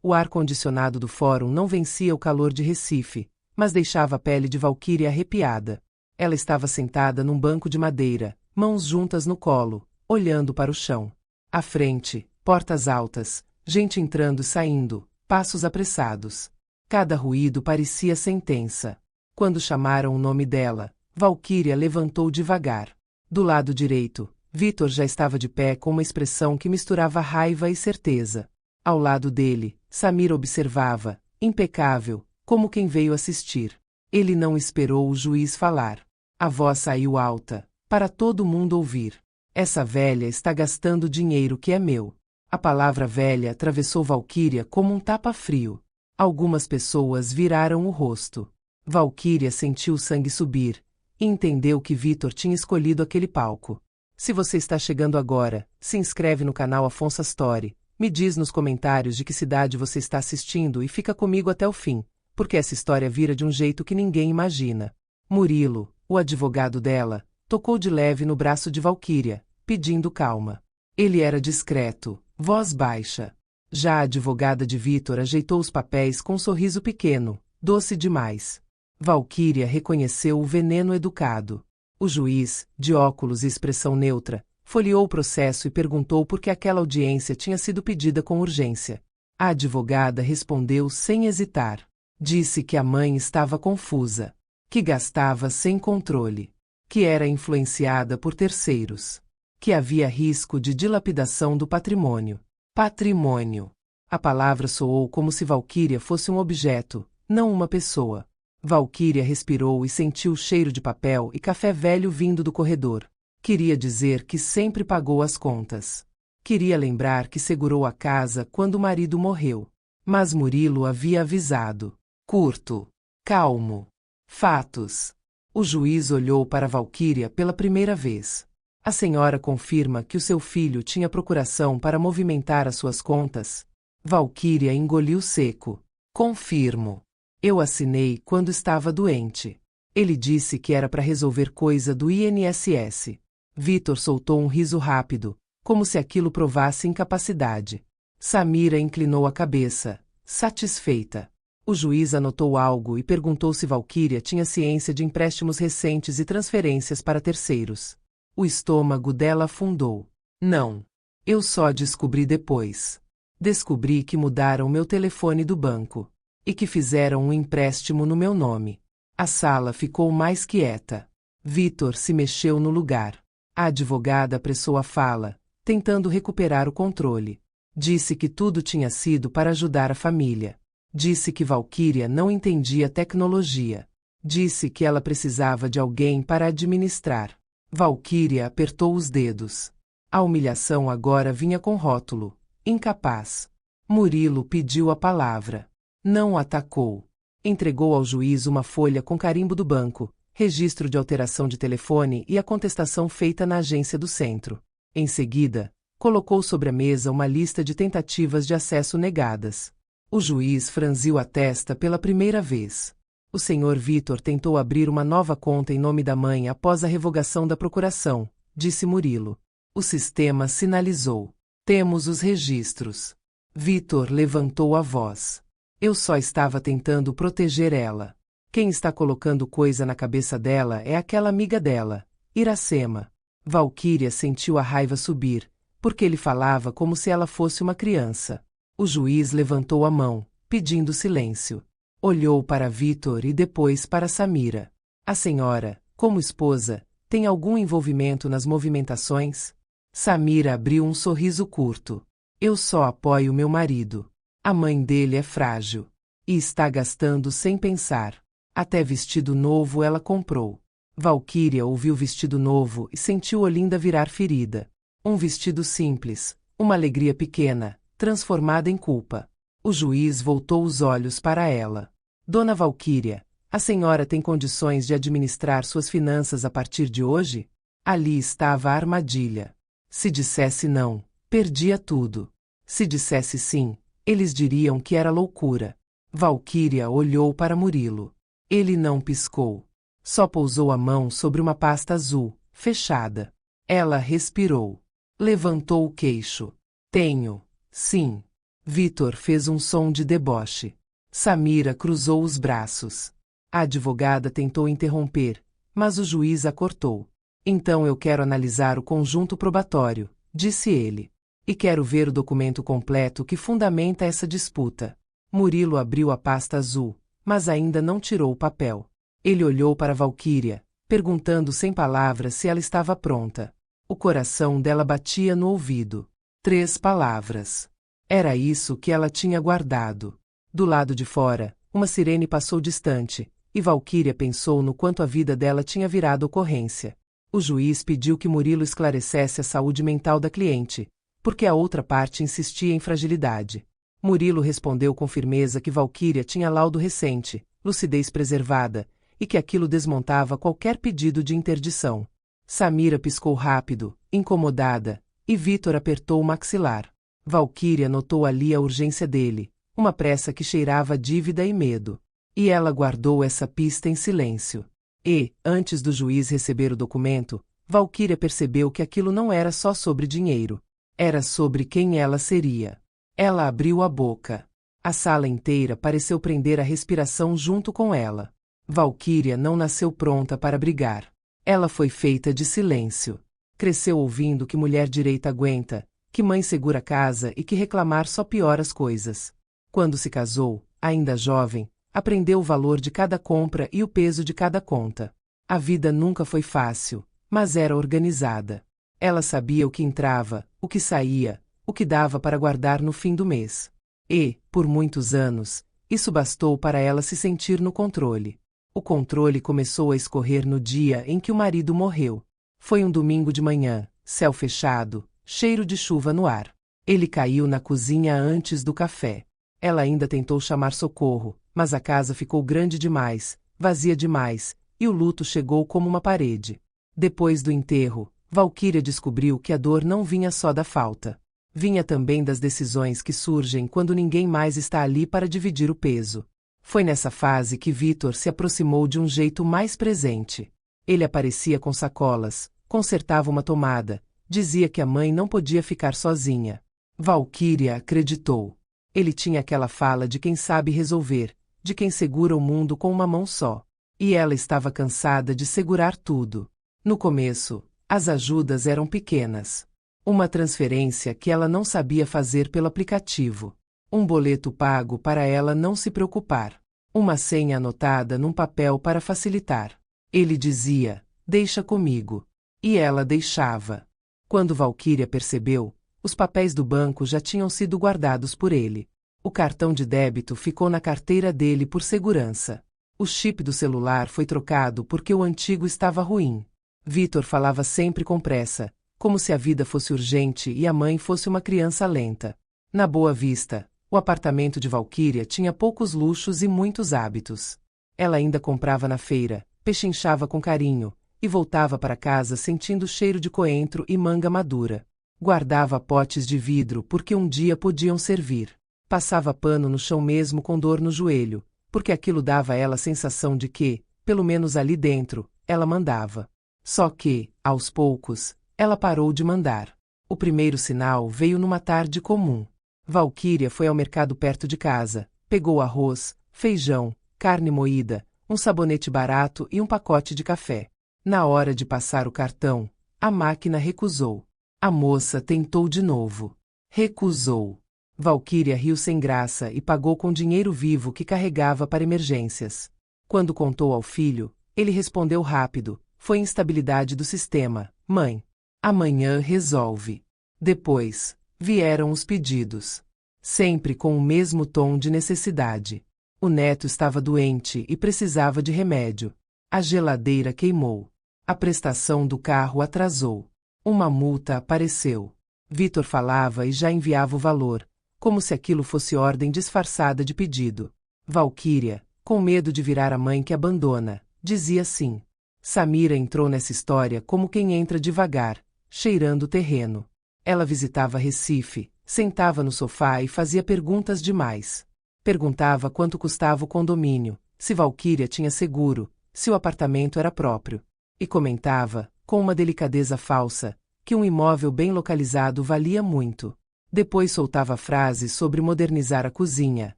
O ar-condicionado do fórum não vencia o calor de Recife, mas deixava a pele de Valquíria arrepiada. Ela estava sentada num banco de madeira, mãos juntas no colo, olhando para o chão. À frente, portas altas, gente entrando e saindo, passos apressados. Cada ruído parecia sentença. Quando chamaram o nome dela, Valquíria levantou devagar. Do lado direito, Vitor já estava de pé com uma expressão que misturava raiva e certeza. Ao lado dele, Samira observava, impecável, como quem veio assistir. Ele não esperou o juiz falar. A voz saiu alta, para todo mundo ouvir. Essa velha está gastando dinheiro que é meu. A palavra velha atravessou Valquíria como um tapa-frio. Algumas pessoas viraram o rosto. Valquíria sentiu o sangue subir, e entendeu que Vitor tinha escolhido aquele palco. Se você está chegando agora, se inscreve no canal Afonso Astori, me diz nos comentários de que cidade você está assistindo e fica comigo até o fim, porque essa história vira de um jeito que ninguém imagina. Murilo, o advogado dela, tocou de leve no braço de Valquíria, pedindo calma. Ele era discreto, voz baixa. Já a advogada de Vitor ajeitou os papéis com um sorriso pequeno, doce demais. Valquíria reconheceu o veneno educado. O juiz, de óculos e expressão neutra, folheou o processo e perguntou por que aquela audiência tinha sido pedida com urgência. A advogada respondeu sem hesitar. Disse que a mãe estava confusa, que gastava sem controle, que era influenciada por terceiros, que havia risco de dilapidação do patrimônio. Patrimônio. A palavra soou como se Valquíria fosse um objeto, não uma pessoa. Valquíria respirou e sentiu o cheiro de papel e café velho vindo do corredor. Queria dizer que sempre pagou as contas. Queria lembrar que segurou a casa quando o marido morreu. Mas Murilo havia avisado. Curto. Calmo. Fatos. O juiz olhou para Valquíria pela primeira vez. A senhora confirma que o seu filho tinha procuração para movimentar as suas contas? Valquíria engoliu seco. Confirmo. Eu assinei quando estava doente. Ele disse que era para resolver coisa do INSS. Vitor soltou um riso rápido, como se aquilo provasse incapacidade. Samira inclinou a cabeça, satisfeita. O juiz anotou algo e perguntou se Valquíria tinha ciência de empréstimos recentes e transferências para terceiros. O estômago dela afundou. Não. Eu só descobri depois. Descobri que mudaram meu telefone do banco. E que fizeram um empréstimo no meu nome. A sala ficou mais quieta. Vitor se mexeu no lugar. A advogada apressou a fala, tentando recuperar o controle. Disse que tudo tinha sido para ajudar a família. Disse que Valquíria não entendia tecnologia. Disse que ela precisava de alguém para administrar. Valquíria apertou os dedos. A humilhação agora vinha com rótulo. Incapaz. Murilo pediu a palavra. Não atacou. Entregou ao juiz uma folha com carimbo do banco, registro de alteração de telefone e a contestação feita na agência do centro. Em seguida, colocou sobre a mesa uma lista de tentativas de acesso negadas. O juiz franziu a testa pela primeira vez. O senhor Vitor tentou abrir uma nova conta em nome da mãe após a revogação da procuração, disse Murilo. O sistema sinalizou. Temos os registros. Vitor levantou a voz. Eu só estava tentando proteger ela. Quem está colocando coisa na cabeça dela é aquela amiga dela, Iracema. Valquíria sentiu a raiva subir, porque ele falava como se ela fosse uma criança. O juiz levantou a mão, pedindo silêncio. Olhou para Vitor e depois para Samira. A senhora, como esposa, tem algum envolvimento nas movimentações? Samira abriu um sorriso curto. Eu só apoio meu marido. A mãe dele é frágil. E está gastando sem pensar. Até vestido novo ela comprou. Valquíria ouviu vestido novo e sentiu Olinda virar ferida. Um vestido simples, uma alegria pequena, transformada em culpa. O juiz voltou os olhos para ela. Dona Valquíria, a senhora tem condições de administrar suas finanças a partir de hoje? Ali estava a armadilha. Se dissesse não, perdia tudo. Se dissesse sim, eles diriam que era loucura. Valquíria olhou para Murilo. Ele não piscou. Só pousou a mão sobre uma pasta azul, fechada. Ela respirou. Levantou o queixo. Tenho. Sim. Vitor fez um som de deboche. Samira cruzou os braços. A advogada tentou interromper, mas o juiz a cortou. Então eu quero analisar o conjunto probatório, disse ele. E quero ver o documento completo que fundamenta essa disputa. Murilo abriu a pasta azul, mas ainda não tirou o papel. Ele olhou para Valquíria, perguntando sem palavras se ela estava pronta. O coração dela batia no ouvido. 3 palavras. Era isso que ela tinha guardado. Do lado de fora, uma sirene passou distante, e Valquíria pensou no quanto a vida dela tinha virado ocorrência. O juiz pediu que Murilo esclarecesse a saúde mental da cliente, porque a outra parte insistia em fragilidade. Murilo respondeu com firmeza que Valquíria tinha laudo recente, lucidez preservada, e que aquilo desmontava qualquer pedido de interdição. Samira piscou rápido, incomodada, e Vitor apertou o maxilar. Valquíria notou ali a urgência dele, uma pressa que cheirava a dívida e medo. E ela guardou essa pista em silêncio. E, antes do juiz receber o documento, Valquíria percebeu que aquilo não era só sobre dinheiro. Era sobre quem ela seria. Ela abriu a boca. A sala inteira pareceu prender a respiração junto com ela. Valquíria não nasceu pronta para brigar. Ela foi feita de silêncio. Cresceu ouvindo que mulher direita aguenta, que mãe segura a casa e que reclamar só piora as coisas. Quando se casou, ainda jovem, aprendeu o valor de cada compra e o peso de cada conta. A vida nunca foi fácil, mas era organizada. Ela sabia o que entrava, o que saía, o que dava para guardar no fim do mês. E, por muitos anos, isso bastou para ela se sentir no controle. O controle começou a escorrer no dia em que o marido morreu. Foi um domingo de manhã, céu fechado, cheiro de chuva no ar. Ele caiu na cozinha antes do café. Ela ainda tentou chamar socorro, mas a casa ficou grande demais, vazia demais, e o luto chegou como uma parede. Depois do enterro, Valquíria descobriu que a dor não vinha só da falta. Vinha também das decisões que surgem quando ninguém mais está ali para dividir o peso. Foi nessa fase que Vitor se aproximou de um jeito mais presente. Ele aparecia com sacolas, consertava uma tomada, dizia que a mãe não podia ficar sozinha. Valquíria acreditou. Ele tinha aquela fala de quem sabe resolver, de quem segura o mundo com uma mão só. E ela estava cansada de segurar tudo. No começo, as ajudas eram pequenas. Uma transferência que ela não sabia fazer pelo aplicativo. Um boleto pago para ela não se preocupar. Uma senha anotada num papel para facilitar. Ele dizia, deixa comigo. E ela deixava. Quando Valquíria percebeu, os papéis do banco já tinham sido guardados por ele. O cartão de débito ficou na carteira dele por segurança. O chip do celular foi trocado porque o antigo estava ruim. Vitor falava sempre com pressa, como se a vida fosse urgente e a mãe fosse uma criança lenta. Na Boa Vista, o apartamento de Valquíria tinha poucos luxos e muitos hábitos. Ela ainda comprava na feira, pechinchava com carinho, e voltava para casa sentindo cheiro de coentro e manga madura. Guardava potes de vidro porque um dia podiam servir. Passava pano no chão mesmo com dor no joelho, porque aquilo dava a ela a sensação de que, pelo menos ali dentro, ela mandava. Só que, aos poucos, ela parou de mandar. O primeiro sinal veio numa tarde comum. Valquíria foi ao mercado perto de casa, pegou arroz, feijão, carne moída, um sabonete barato e um pacote de café. Na hora de passar o cartão, a máquina recusou. A moça tentou de novo. Recusou. Valquíria riu sem graça e pagou com dinheiro vivo que carregava para emergências. Quando contou ao filho, ele respondeu rápido, foi instabilidade do sistema, mãe. Amanhã resolve. Depois, vieram os pedidos. Sempre com o mesmo tom de necessidade. O neto estava doente e precisava de remédio. A geladeira queimou. A prestação do carro atrasou. Uma multa apareceu. Vitor falava e já enviava o valor, como se aquilo fosse ordem disfarçada de pedido. Valquíria, com medo de virar a mãe que abandona, dizia sim. Samira entrou nessa história como quem entra devagar, cheirando o terreno. Ela visitava Recife, sentava no sofá e fazia perguntas demais. Perguntava quanto custava o condomínio, se Valquíria tinha seguro, se o apartamento era próprio. E comentava, com uma delicadeza falsa, que um imóvel bem localizado valia muito. Depois soltava frases sobre modernizar a cozinha,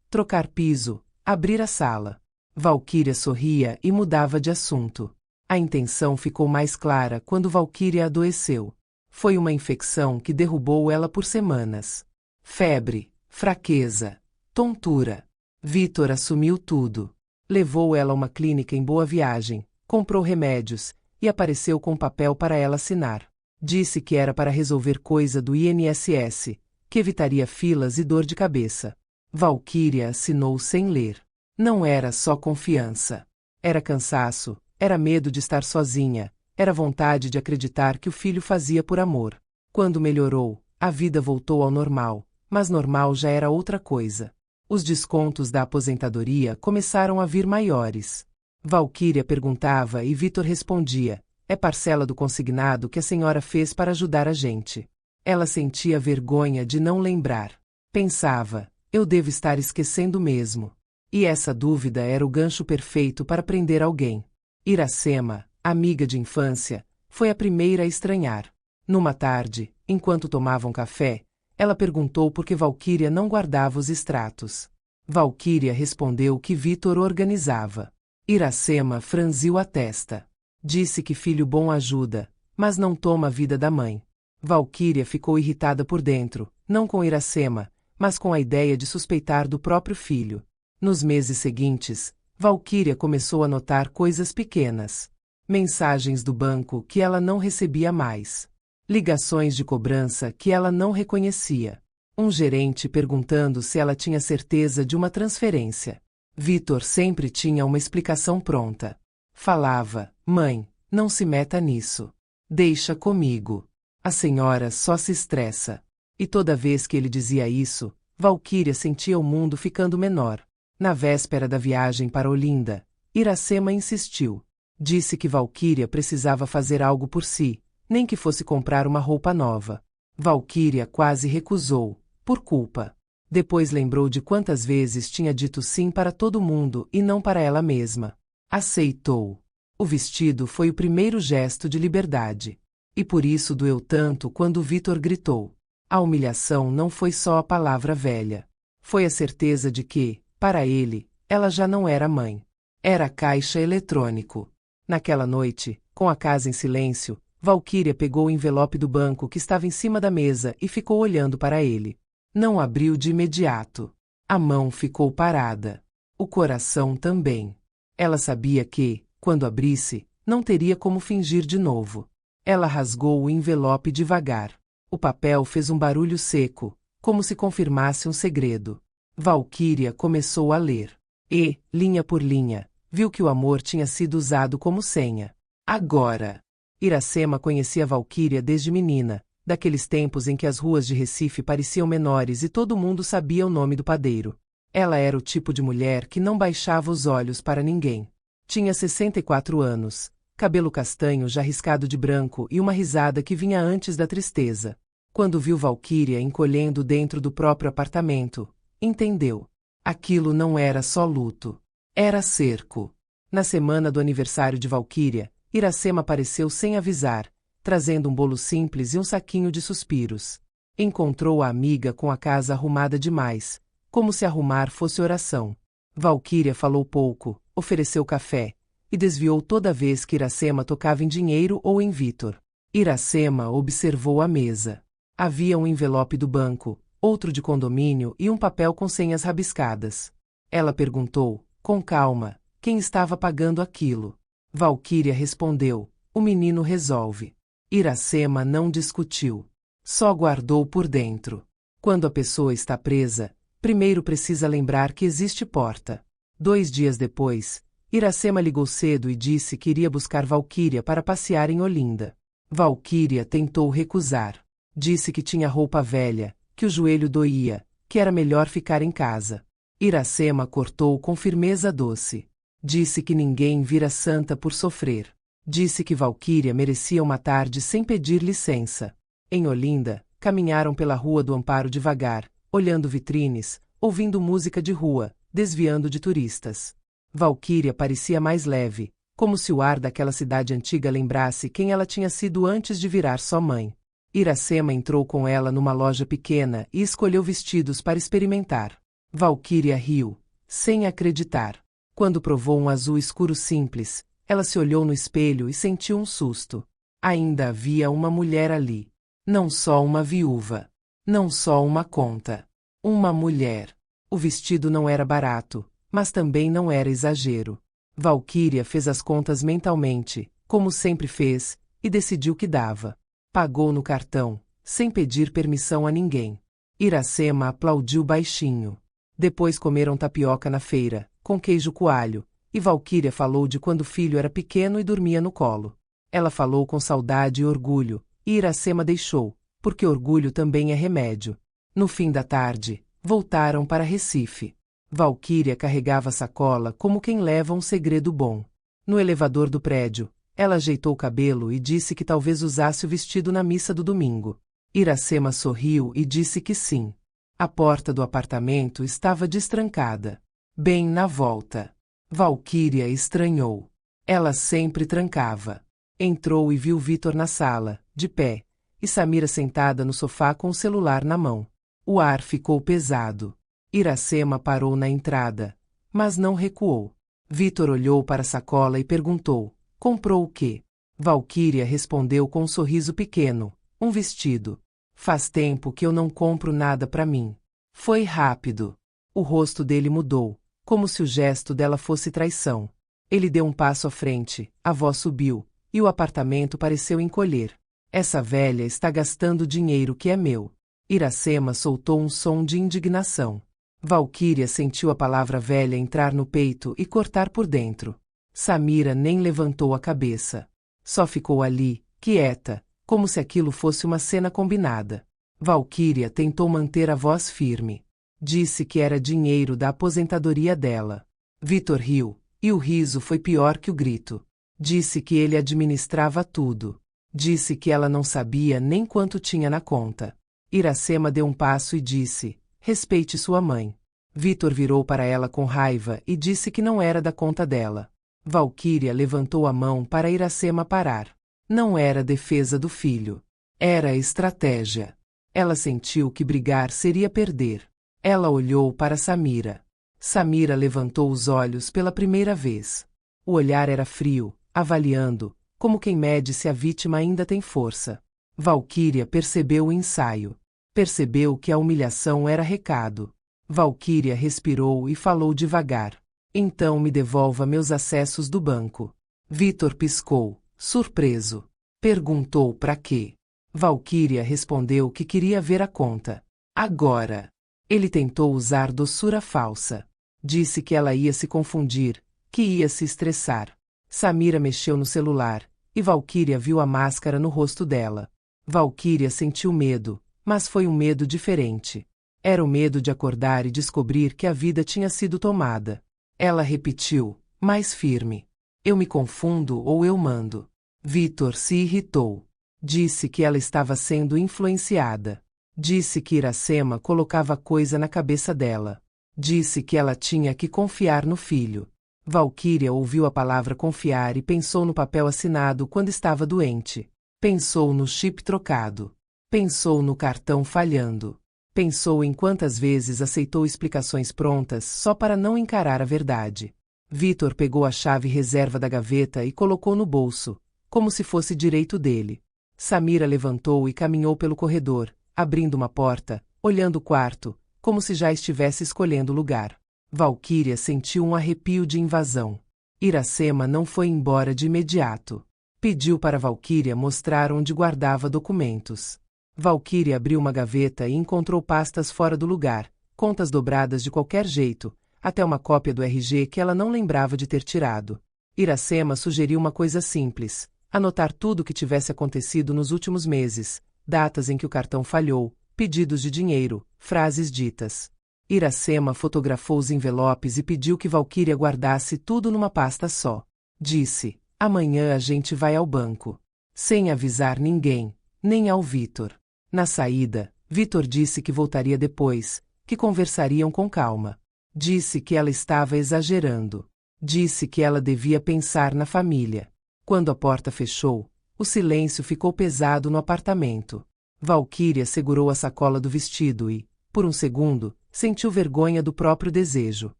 trocar piso, abrir a sala. Valquíria sorria e mudava de assunto. A intenção ficou mais clara quando Valquíria adoeceu. Foi uma infecção que derrubou ela por semanas. Febre, fraqueza, tontura. Vitor assumiu tudo. Levou ela a uma clínica em Boa Viagem, comprou remédios e apareceu com papel para ela assinar. Disse que era para resolver coisa do INSS, que evitaria filas e dor de cabeça. Valquíria assinou sem ler. Não era só confiança. Era cansaço, era medo de estar sozinha, era vontade de acreditar que o filho fazia por amor. Quando melhorou, a vida voltou ao normal, mas normal já era outra coisa. Os descontos da aposentadoria começaram a vir maiores. Valquíria perguntava e Vitor respondia: é parcela do consignado que a senhora fez para ajudar a gente. Ela sentia vergonha de não lembrar. Pensava: eu devo estar esquecendo mesmo. E essa dúvida era o gancho perfeito para prender alguém. Iracema, amiga de infância, foi a primeira a estranhar. Numa tarde, enquanto tomavam café, ela perguntou por que Valquíria não guardava os extratos. Valquíria respondeu que Vitor organizava. Iracema franziu a testa. Disse que filho bom ajuda, mas não toma a vida da mãe. Valquíria ficou irritada por dentro, não com Iracema, mas com a ideia de suspeitar do próprio filho. Nos meses seguintes, Valquíria começou a notar coisas pequenas. Mensagens do banco que ela não recebia mais. Ligações de cobrança que ela não reconhecia. Um gerente perguntando se ela tinha certeza de uma transferência. Vitor sempre tinha uma explicação pronta. Falava: mãe, não se meta nisso. Deixa comigo. A senhora só se estressa. E toda vez que ele dizia isso, Valquíria sentia o mundo ficando menor. Na véspera da viagem para Olinda, Iracema insistiu. Disse que Valquíria precisava fazer algo por si, nem que fosse comprar uma roupa nova. Valquíria quase recusou, por culpa. Depois lembrou de quantas vezes tinha dito sim para todo mundo e não para ela mesma. Aceitou. O vestido foi o primeiro gesto de liberdade. E por isso doeu tanto quando Vitor gritou. A humilhação não foi só a palavra velha. Foi a certeza de que, para ele, ela já não era mãe. Era caixa eletrônico. Naquela noite, com a casa em silêncio, Valquíria pegou o envelope do banco que estava em cima da mesa e ficou olhando para ele. Não abriu de imediato. A mão ficou parada. O coração também. Ela sabia que, quando abrisse, não teria como fingir de novo. Ela rasgou o envelope devagar. O papel fez um barulho seco, como se confirmasse um segredo. Valquíria começou a ler. E, linha por linha, viu que o amor tinha sido usado como senha. Agora! Iracema conhecia Valquíria desde menina, daqueles tempos em que as ruas de Recife pareciam menores e todo mundo sabia o nome do padeiro. Ela era o tipo de mulher que não baixava os olhos para ninguém. Tinha 64 anos, cabelo castanho já riscado de branco e uma risada que vinha antes da tristeza. Quando viu Valquíria encolhendo dentro do próprio apartamento, entendeu. Aquilo não era só luto. Era cerco. Na semana do aniversário de Valquíria, Iracema apareceu sem avisar, trazendo um bolo simples e um saquinho de suspiros. Encontrou a amiga com a casa arrumada demais, como se arrumar fosse oração. Valquíria falou pouco, ofereceu café, e desviou toda vez que Iracema tocava em dinheiro ou em Vitor. Iracema observou a mesa. Havia um envelope do banco, outro de condomínio e um papel com senhas rabiscadas. Ela perguntou, com calma, quem estava pagando aquilo. Valquíria respondeu: o menino resolve. Iracema não discutiu. Só guardou por dentro. Quando a pessoa está presa, primeiro precisa lembrar que existe porta. 2 dias depois, Iracema ligou cedo e disse que iria buscar Valquíria para passear em Olinda. Valquíria tentou recusar. Disse que tinha roupa velha, que o joelho doía, que era melhor ficar em casa. Iracema cortou com firmeza doce. Disse que ninguém vira santa por sofrer. Disse que Valquíria merecia uma tarde sem pedir licença. Em Olinda, caminharam pela Rua do Amparo devagar, olhando vitrines, ouvindo música de rua, desviando de turistas. Valquíria parecia mais leve, como se o ar daquela cidade antiga lembrasse quem ela tinha sido antes de virar só mãe. Iracema entrou com ela numa loja pequena e escolheu vestidos para experimentar. Valquíria riu, sem acreditar. Quando provou um azul escuro simples, ela se olhou no espelho e sentiu um susto. Ainda havia uma mulher ali. Não só uma viúva. Não só uma conta. Uma mulher. O vestido não era barato, mas também não era exagero. Valquíria fez as contas mentalmente, como sempre fez, e decidiu que dava. Pagou no cartão, sem pedir permissão a ninguém. Iracema aplaudiu baixinho. Depois comeram tapioca na feira, com queijo coalho, e Valquíria falou de quando o filho era pequeno e dormia no colo. Ela falou com saudade e orgulho, e Iracema deixou, porque orgulho também é remédio. No fim da tarde, voltaram para Recife. Valquíria carregava a sacola como quem leva um segredo bom. No elevador do prédio, ela ajeitou o cabelo e disse que talvez usasse o vestido na missa do domingo. Iracema sorriu e disse que sim. A porta do apartamento estava destrancada. Bem na volta. Valquíria estranhou. Ela sempre trancava. Entrou e viu Vitor na sala, de pé, e Samira sentada no sofá com o celular na mão. O ar ficou pesado. Iracema parou na entrada, mas não recuou. Vitor olhou para a sacola e perguntou: comprou o quê? Valquíria respondeu com um sorriso pequeno: um vestido. Faz tempo que eu não compro nada para mim. Foi rápido. O rosto dele mudou, como se o gesto dela fosse traição. Ele deu um passo à frente, a voz subiu, e o apartamento pareceu encolher. Essa velha está gastando dinheiro que é meu. Iracema soltou um som de indignação. Valquíria sentiu a palavra velha entrar no peito e cortar por dentro. Samira nem levantou a cabeça. Só ficou ali, quieta, como se aquilo fosse uma cena combinada. Valquíria tentou manter a voz firme. Disse que era dinheiro da aposentadoria dela. Vitor riu, e o riso foi pior que o grito. Disse que ele administrava tudo. Disse que ela não sabia nem quanto tinha na conta. Iracema deu um passo e disse: respeite sua mãe. Vitor virou para ela com raiva e disse que não era da conta dela. Valquíria levantou a mão para Iracema parar. Não era defesa do filho. Era estratégia. Ela sentiu que brigar seria perder. Ela olhou para Samira. Samira levantou os olhos pela primeira vez. O olhar era frio, avaliando, como quem mede se a vítima ainda tem força. Valquíria percebeu o ensaio. Percebeu que a humilhação era recado. Valquíria respirou e falou devagar. Então me devolva meus acessos do banco. Vitor piscou, surpreso. Perguntou para quê. Valquíria respondeu que queria ver a conta. Agora. Ele tentou usar doçura falsa. Disse que ela ia se confundir, que ia se estressar. Samira mexeu no celular, e Valquíria viu a máscara no rosto dela. Valquíria sentiu medo, mas foi um medo diferente. Era o medo de acordar e descobrir que a vida tinha sido tomada. Ela repetiu, mais firme: eu me confundo ou eu mando. Vitor se irritou. Disse que ela estava sendo influenciada. Disse que Iracema colocava coisa na cabeça dela. Disse que ela tinha que confiar no filho. Valquíria ouviu a palavra confiar e pensou no papel assinado quando estava doente. Pensou no chip trocado. Pensou no cartão falhando. Pensou em quantas vezes aceitou explicações prontas só para não encarar a verdade. Vitor pegou a chave reserva da gaveta e colocou no bolso, como se fosse direito dele. Samira levantou e caminhou pelo corredor, abrindo uma porta, olhando o quarto, como se já estivesse escolhendo lugar. Valquíria sentiu um arrepio de invasão. Iracema não foi embora de imediato. Pediu para Valquíria mostrar onde guardava documentos. Valquíria abriu uma gaveta e encontrou pastas fora do lugar, contas dobradas de qualquer jeito, até uma cópia do RG que ela não lembrava de ter tirado. Iracema sugeriu uma coisa simples: anotar tudo o que tivesse acontecido nos últimos meses, datas em que o cartão falhou, pedidos de dinheiro, frases ditas. Iracema fotografou os envelopes e pediu que Valquíria guardasse tudo numa pasta só. Disse: amanhã a gente vai ao banco. Sem avisar ninguém, nem ao Vitor. Na saída, Vitor disse que voltaria depois, que conversariam com calma. Disse que ela estava exagerando. Disse que ela devia pensar na família. Quando a porta fechou, o silêncio ficou pesado no apartamento. Valquíria segurou a sacola do vestido e, por um segundo, sentiu vergonha do próprio desejo.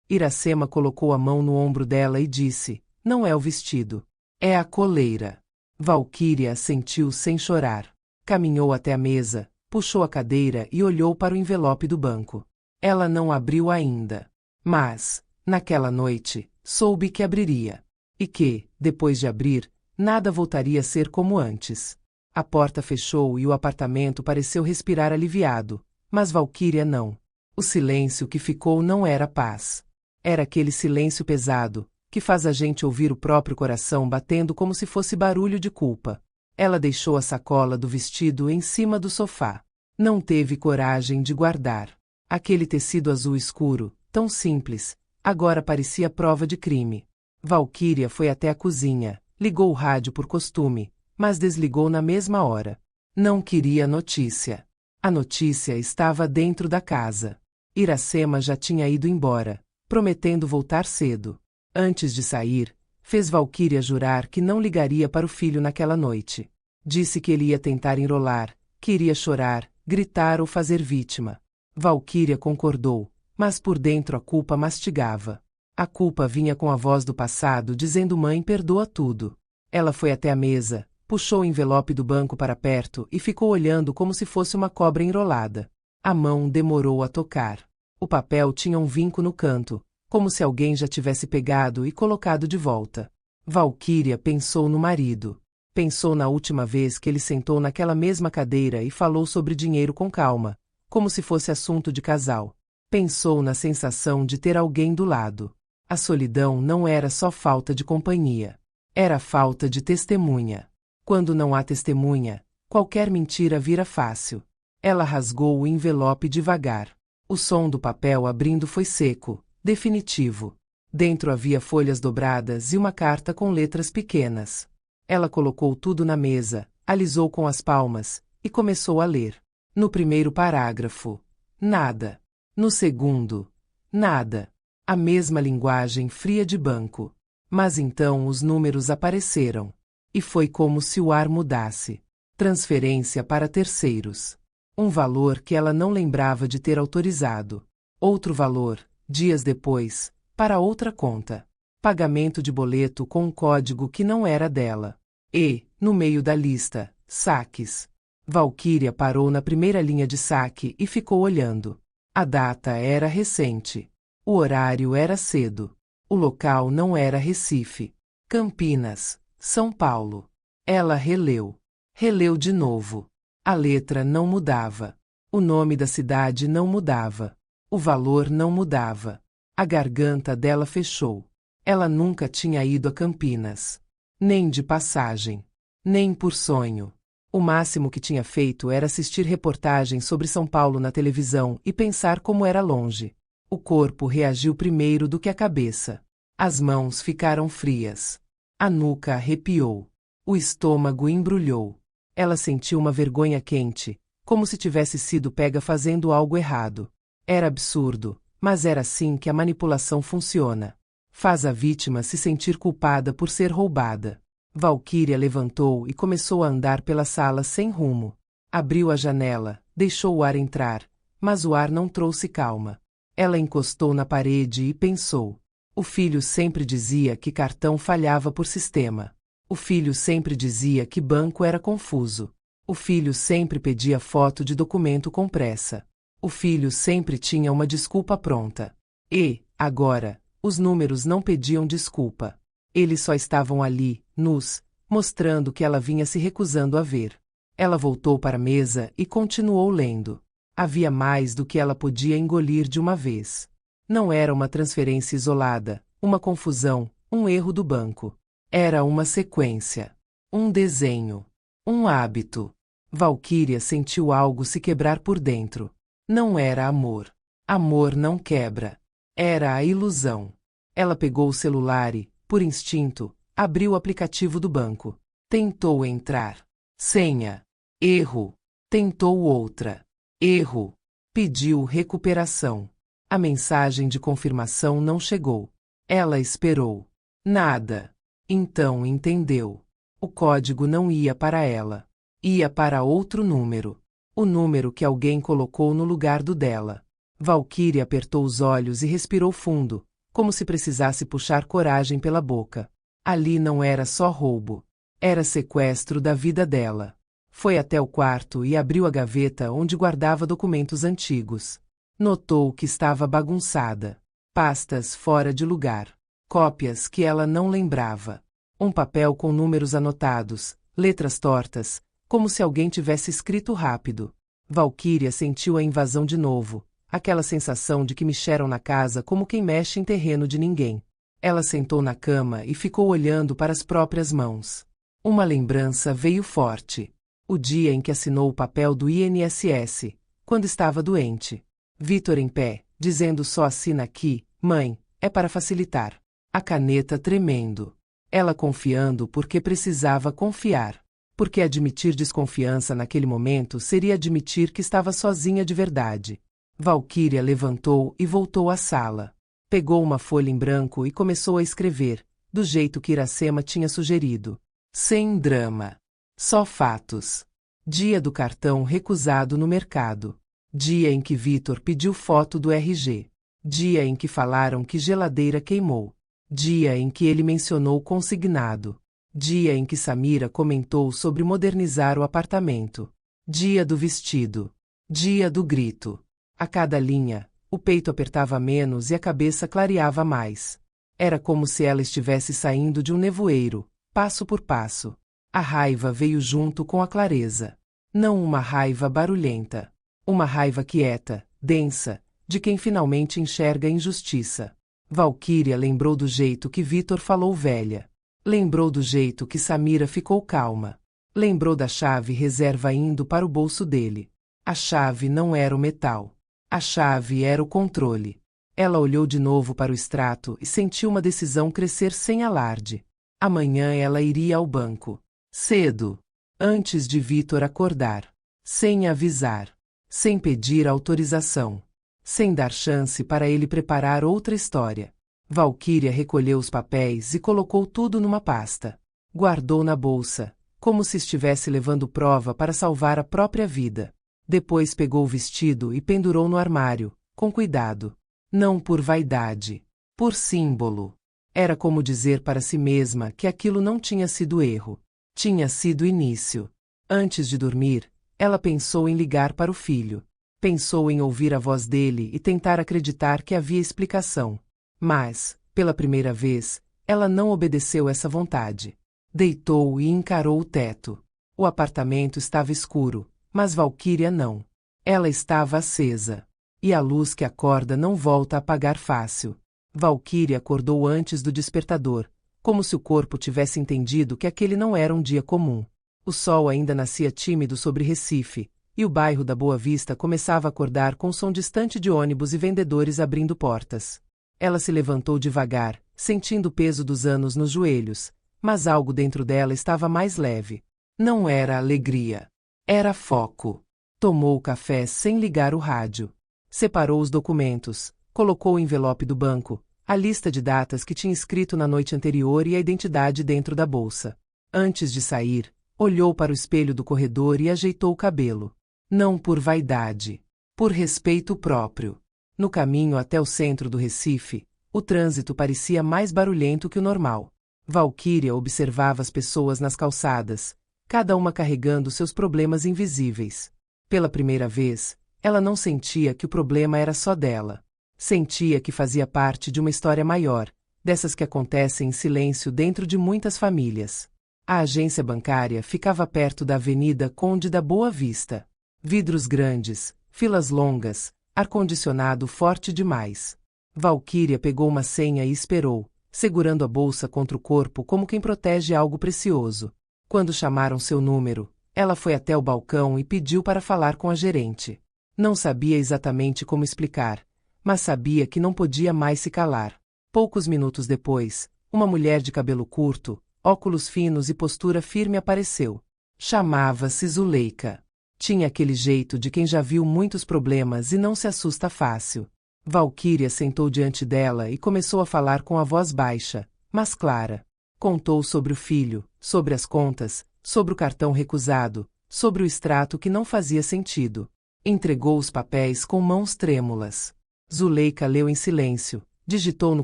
Iracema colocou a mão no ombro dela e disse: "Não é o vestido. É a coleira." Valquíria assentiu sem chorar. Caminhou até a mesa, puxou a cadeira e olhou para o envelope do banco. Ela não abriu ainda. Mas, naquela noite, soube que abriria. E que, depois de abrir, nada voltaria a ser como antes. A porta fechou e o apartamento pareceu respirar aliviado, mas Valquíria não. O silêncio que ficou não era paz. Era aquele silêncio pesado, que faz a gente ouvir o próprio coração batendo como se fosse barulho de culpa. Ela deixou a sacola do vestido em cima do sofá. Não teve coragem de guardar. Aquele tecido azul escuro, tão simples, agora parecia prova de crime. Valquíria foi até a cozinha, ligou o rádio por costume, mas desligou na mesma hora. Não queria notícia. A notícia estava dentro da casa. Iracema já tinha ido embora, prometendo voltar cedo. Antes de sair, fez Valquíria jurar que não ligaria para o filho naquela noite. Disse que ele ia tentar enrolar, que iria chorar, gritar ou fazer vítima. Valquíria concordou, mas por dentro a culpa mastigava. A culpa vinha com a voz do passado dizendo: "Mãe, perdoa tudo." Ela foi até a mesa, puxou o envelope do banco para perto e ficou olhando como se fosse uma cobra enrolada. A mão demorou a tocar. O papel tinha um vinco no canto, como se alguém já tivesse pegado e colocado de volta. Valquíria pensou no marido. Pensou na última vez que ele sentou naquela mesma cadeira e falou sobre dinheiro com calma, como se fosse assunto de casal. Pensou na sensação de ter alguém do lado. A solidão não era só falta de companhia. Era falta de testemunha. Quando não há testemunha, qualquer mentira vira fácil. Ela rasgou o envelope devagar. O som do papel abrindo foi seco, definitivo. Dentro havia folhas dobradas e uma carta com letras pequenas. Ela colocou tudo na mesa, alisou com as palmas, e começou a ler. No primeiro parágrafo, nada. No segundo, nada. A mesma linguagem fria de banco. Mas então os números apareceram. E foi como se o ar mudasse. Transferência para terceiros. Um valor que ela não lembrava de ter autorizado. Outro valor, dias depois, para outra conta. Pagamento de boleto com um código que não era dela. E, no meio da lista, saques. Valquíria parou na primeira linha de saque e ficou olhando. A data era recente. O horário era cedo. O local não era Recife. Campinas, São Paulo. Ela releu. Releu de novo. A letra não mudava. O nome da cidade não mudava. O valor não mudava. A garganta dela fechou. Ela nunca tinha ido a Campinas. Nem de passagem. Nem por sonho. O máximo que tinha feito era assistir reportagens sobre São Paulo na televisão e pensar como era longe. O corpo reagiu primeiro do que a cabeça. As mãos ficaram frias. A nuca arrepiou. O estômago embrulhou. Ela sentiu uma vergonha quente, como se tivesse sido pega fazendo algo errado. Era absurdo, mas era assim que a manipulação funciona. Faz a vítima se sentir culpada por ser roubada. Valquíria levantou e começou a andar pela sala sem rumo. Abriu a janela, deixou o ar entrar, mas o ar não trouxe calma. Ela encostou na parede e pensou. O filho sempre dizia que cartão falhava por sistema. O filho sempre dizia que banco era confuso. O filho sempre pedia foto de documento com pressa. O filho sempre tinha uma desculpa pronta. E, agora, os números não pediam desculpa. Eles só estavam ali, nus, mostrando que ela vinha se recusando a ver. Ela voltou para a mesa e continuou lendo. Havia mais do que ela podia engolir de uma vez. Não era uma transferência isolada, uma confusão, um erro do banco. Era uma sequência. Um desenho. Um hábito. Valquíria sentiu algo se quebrar por dentro. Não era amor. Amor não quebra. Era a ilusão. Ela pegou o celular e, por instinto, abriu o aplicativo do banco. Tentou entrar. Senha. Erro. Tentou outra. Erro. Pediu recuperação. A mensagem de confirmação não chegou. Ela esperou. Nada. Então entendeu. O código não ia para ela. Ia para outro número. O número que alguém colocou no lugar do dela. Valquíria apertou os olhos e respirou fundo, como se precisasse puxar coragem pela boca. Ali não era só roubo. Era sequestro da vida dela. Foi até o quarto e abriu a gaveta onde guardava documentos antigos. Notou que estava bagunçada. Pastas fora de lugar. Cópias que ela não lembrava. Um papel com números anotados, letras tortas, como se alguém tivesse escrito rápido. Valquíria sentiu a invasão de novo, aquela sensação de que mexeram na casa como quem mexe em terreno de ninguém. Ela sentou na cama e ficou olhando para as próprias mãos. Uma lembrança veio forte. O dia em que assinou o papel do INSS, quando estava doente. Vitor em pé, dizendo só assina aqui, mãe, é para facilitar. A caneta tremendo. Ela confiando porque precisava confiar. Porque admitir desconfiança naquele momento seria admitir que estava sozinha de verdade. Valquíria levantou e voltou à sala. Pegou uma folha em branco e começou a escrever, do jeito que Iracema tinha sugerido. Sem drama. Só fatos. Dia do cartão recusado no mercado. Dia em que Vitor pediu foto do RG. Dia em que falaram que geladeira queimou. Dia em que ele mencionou consignado. Dia em que Samira comentou sobre modernizar o apartamento. Dia do vestido. Dia do grito. A cada linha, o peito apertava menos e a cabeça clareava mais. Era como se ela estivesse saindo de um nevoeiro, passo por passo. A raiva veio junto com a clareza. Não uma raiva barulhenta. Uma raiva quieta, densa, de quem finalmente enxerga a injustiça. Valquíria lembrou do jeito que Vitor falou velha. Lembrou do jeito que Samira ficou calma. Lembrou da chave reserva indo para o bolso dele. A chave não era o metal. A chave era o controle. Ela olhou de novo para o extrato e sentiu uma decisão crescer sem alarde. Amanhã ela iria ao banco. Cedo. Antes de Vitor acordar. Sem avisar. Sem pedir autorização. Sem dar chance para ele preparar outra história. Valquíria recolheu os papéis e colocou tudo numa pasta. Guardou na bolsa, como se estivesse levando prova para salvar a própria vida. Depois pegou o vestido e pendurou no armário, com cuidado. Não por vaidade. Por símbolo. Era como dizer para si mesma que aquilo não tinha sido erro. Tinha sido início. Antes de dormir, ela pensou em ligar para o filho. Pensou em ouvir a voz dele e tentar acreditar que havia explicação. Mas, pela primeira vez, ela não obedeceu essa vontade. Deitou e encarou o teto. O apartamento estava escuro, mas Valquíria não. Ela estava acesa. E a luz que acorda não volta a apagar fácil. Valquíria acordou antes do despertador, como se o corpo tivesse entendido que aquele não era um dia comum. O sol ainda nascia tímido sobre Recife, e o bairro da Boa Vista começava a acordar com o som distante de ônibus e vendedores abrindo portas. Ela se levantou devagar, sentindo o peso dos anos nos joelhos, mas algo dentro dela estava mais leve. Não era alegria. Era foco. Tomou o café sem ligar o rádio. Separou os documentos, colocou o envelope do banco, a lista de datas que tinha escrito na noite anterior e a identidade dentro da bolsa. Antes de sair, olhou para o espelho do corredor e ajeitou o cabelo. Não por vaidade. Por respeito próprio. No caminho até o centro do Recife, o trânsito parecia mais barulhento que o normal. Valquíria observava as pessoas nas calçadas, cada uma carregando seus problemas invisíveis. Pela primeira vez, ela não sentia que o problema era só dela. Sentia que fazia parte de uma história maior, dessas que acontecem em silêncio dentro de muitas famílias. A agência bancária ficava perto da Avenida Conde da Boa Vista. Vidros grandes, filas longas, ar-condicionado forte demais. Valquíria pegou uma senha e esperou, segurando a bolsa contra o corpo como quem protege algo precioso. Quando chamaram seu número, ela foi até o balcão e pediu para falar com a gerente. Não sabia exatamente como explicar, mas sabia que não podia mais se calar. Poucos minutos depois, uma mulher de cabelo curto, óculos finos e postura firme apareceu. Chamava-se Zuleika. Tinha aquele jeito de quem já viu muitos problemas e não se assusta fácil. Valquíria sentou diante dela e começou a falar com a voz baixa, mas clara. Contou sobre o filho, sobre as contas, sobre o cartão recusado, sobre o extrato que não fazia sentido. Entregou os papéis com mãos trêmulas. Zuleika leu em silêncio, digitou no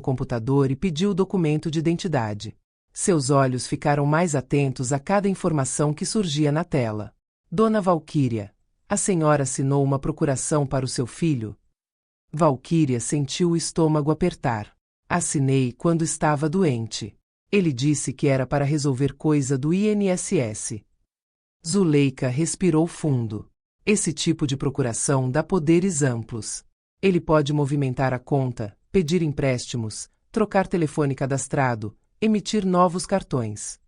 computador e pediu o documento de identidade. Seus olhos ficaram mais atentos a cada informação que surgia na tela. Dona Valquíria, a senhora assinou uma procuração para o seu filho? Valquíria sentiu o estômago apertar. Assinei quando estava doente. Ele disse que era para resolver coisa do INSS. Zuleika respirou fundo. Esse tipo de procuração dá poderes amplos. Ele pode movimentar a conta, pedir empréstimos, trocar telefone cadastrado, emitir novos cartões.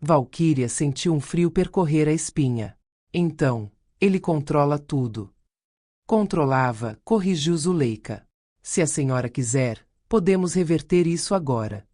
Valquíria sentiu um frio percorrer a espinha. Então, ele controla tudo. Controlava, corrigiu Zuleika. Se a senhora quiser, podemos reverter isso agora.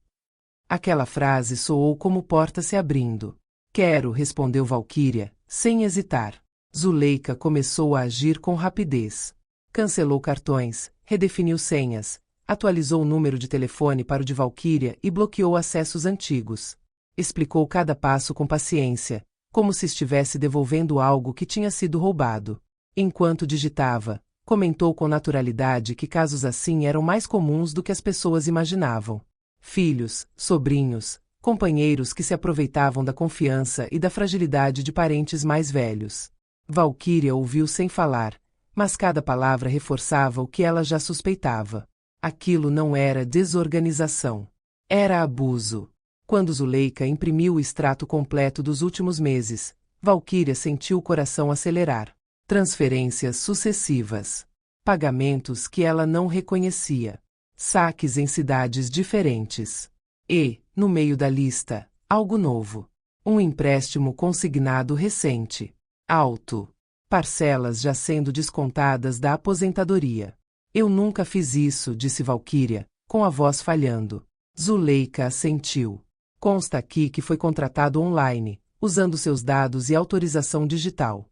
Aquela frase soou como porta se abrindo. Quero, respondeu Valquíria, sem hesitar. Zuleika começou a agir com rapidez. Cancelou cartões, redefiniu senhas, atualizou o número de telefone para o de Valquíria e bloqueou acessos antigos. Explicou cada passo com paciência, como se estivesse devolvendo algo que tinha sido roubado. Enquanto digitava, comentou com naturalidade que casos assim eram mais comuns do que as pessoas imaginavam. Filhos, sobrinhos, companheiros que se aproveitavam da confiança e da fragilidade de parentes mais velhos. Valquíria ouviu sem falar, mas cada palavra reforçava o que ela já suspeitava. Aquilo não era desorganização. Era abuso. Quando Zuleika imprimiu o extrato completo dos últimos meses, Valquíria sentiu o coração acelerar. Transferências sucessivas. Pagamentos que ela não reconhecia. Saques em cidades diferentes. E, no meio da lista, algo novo. Um empréstimo consignado recente. Alto. Parcelas já sendo descontadas da aposentadoria. Eu nunca fiz isso, disse Valquíria, com a voz falhando. Zuleika assentiu. Consta aqui que foi contratado online, usando seus dados e autorização digital.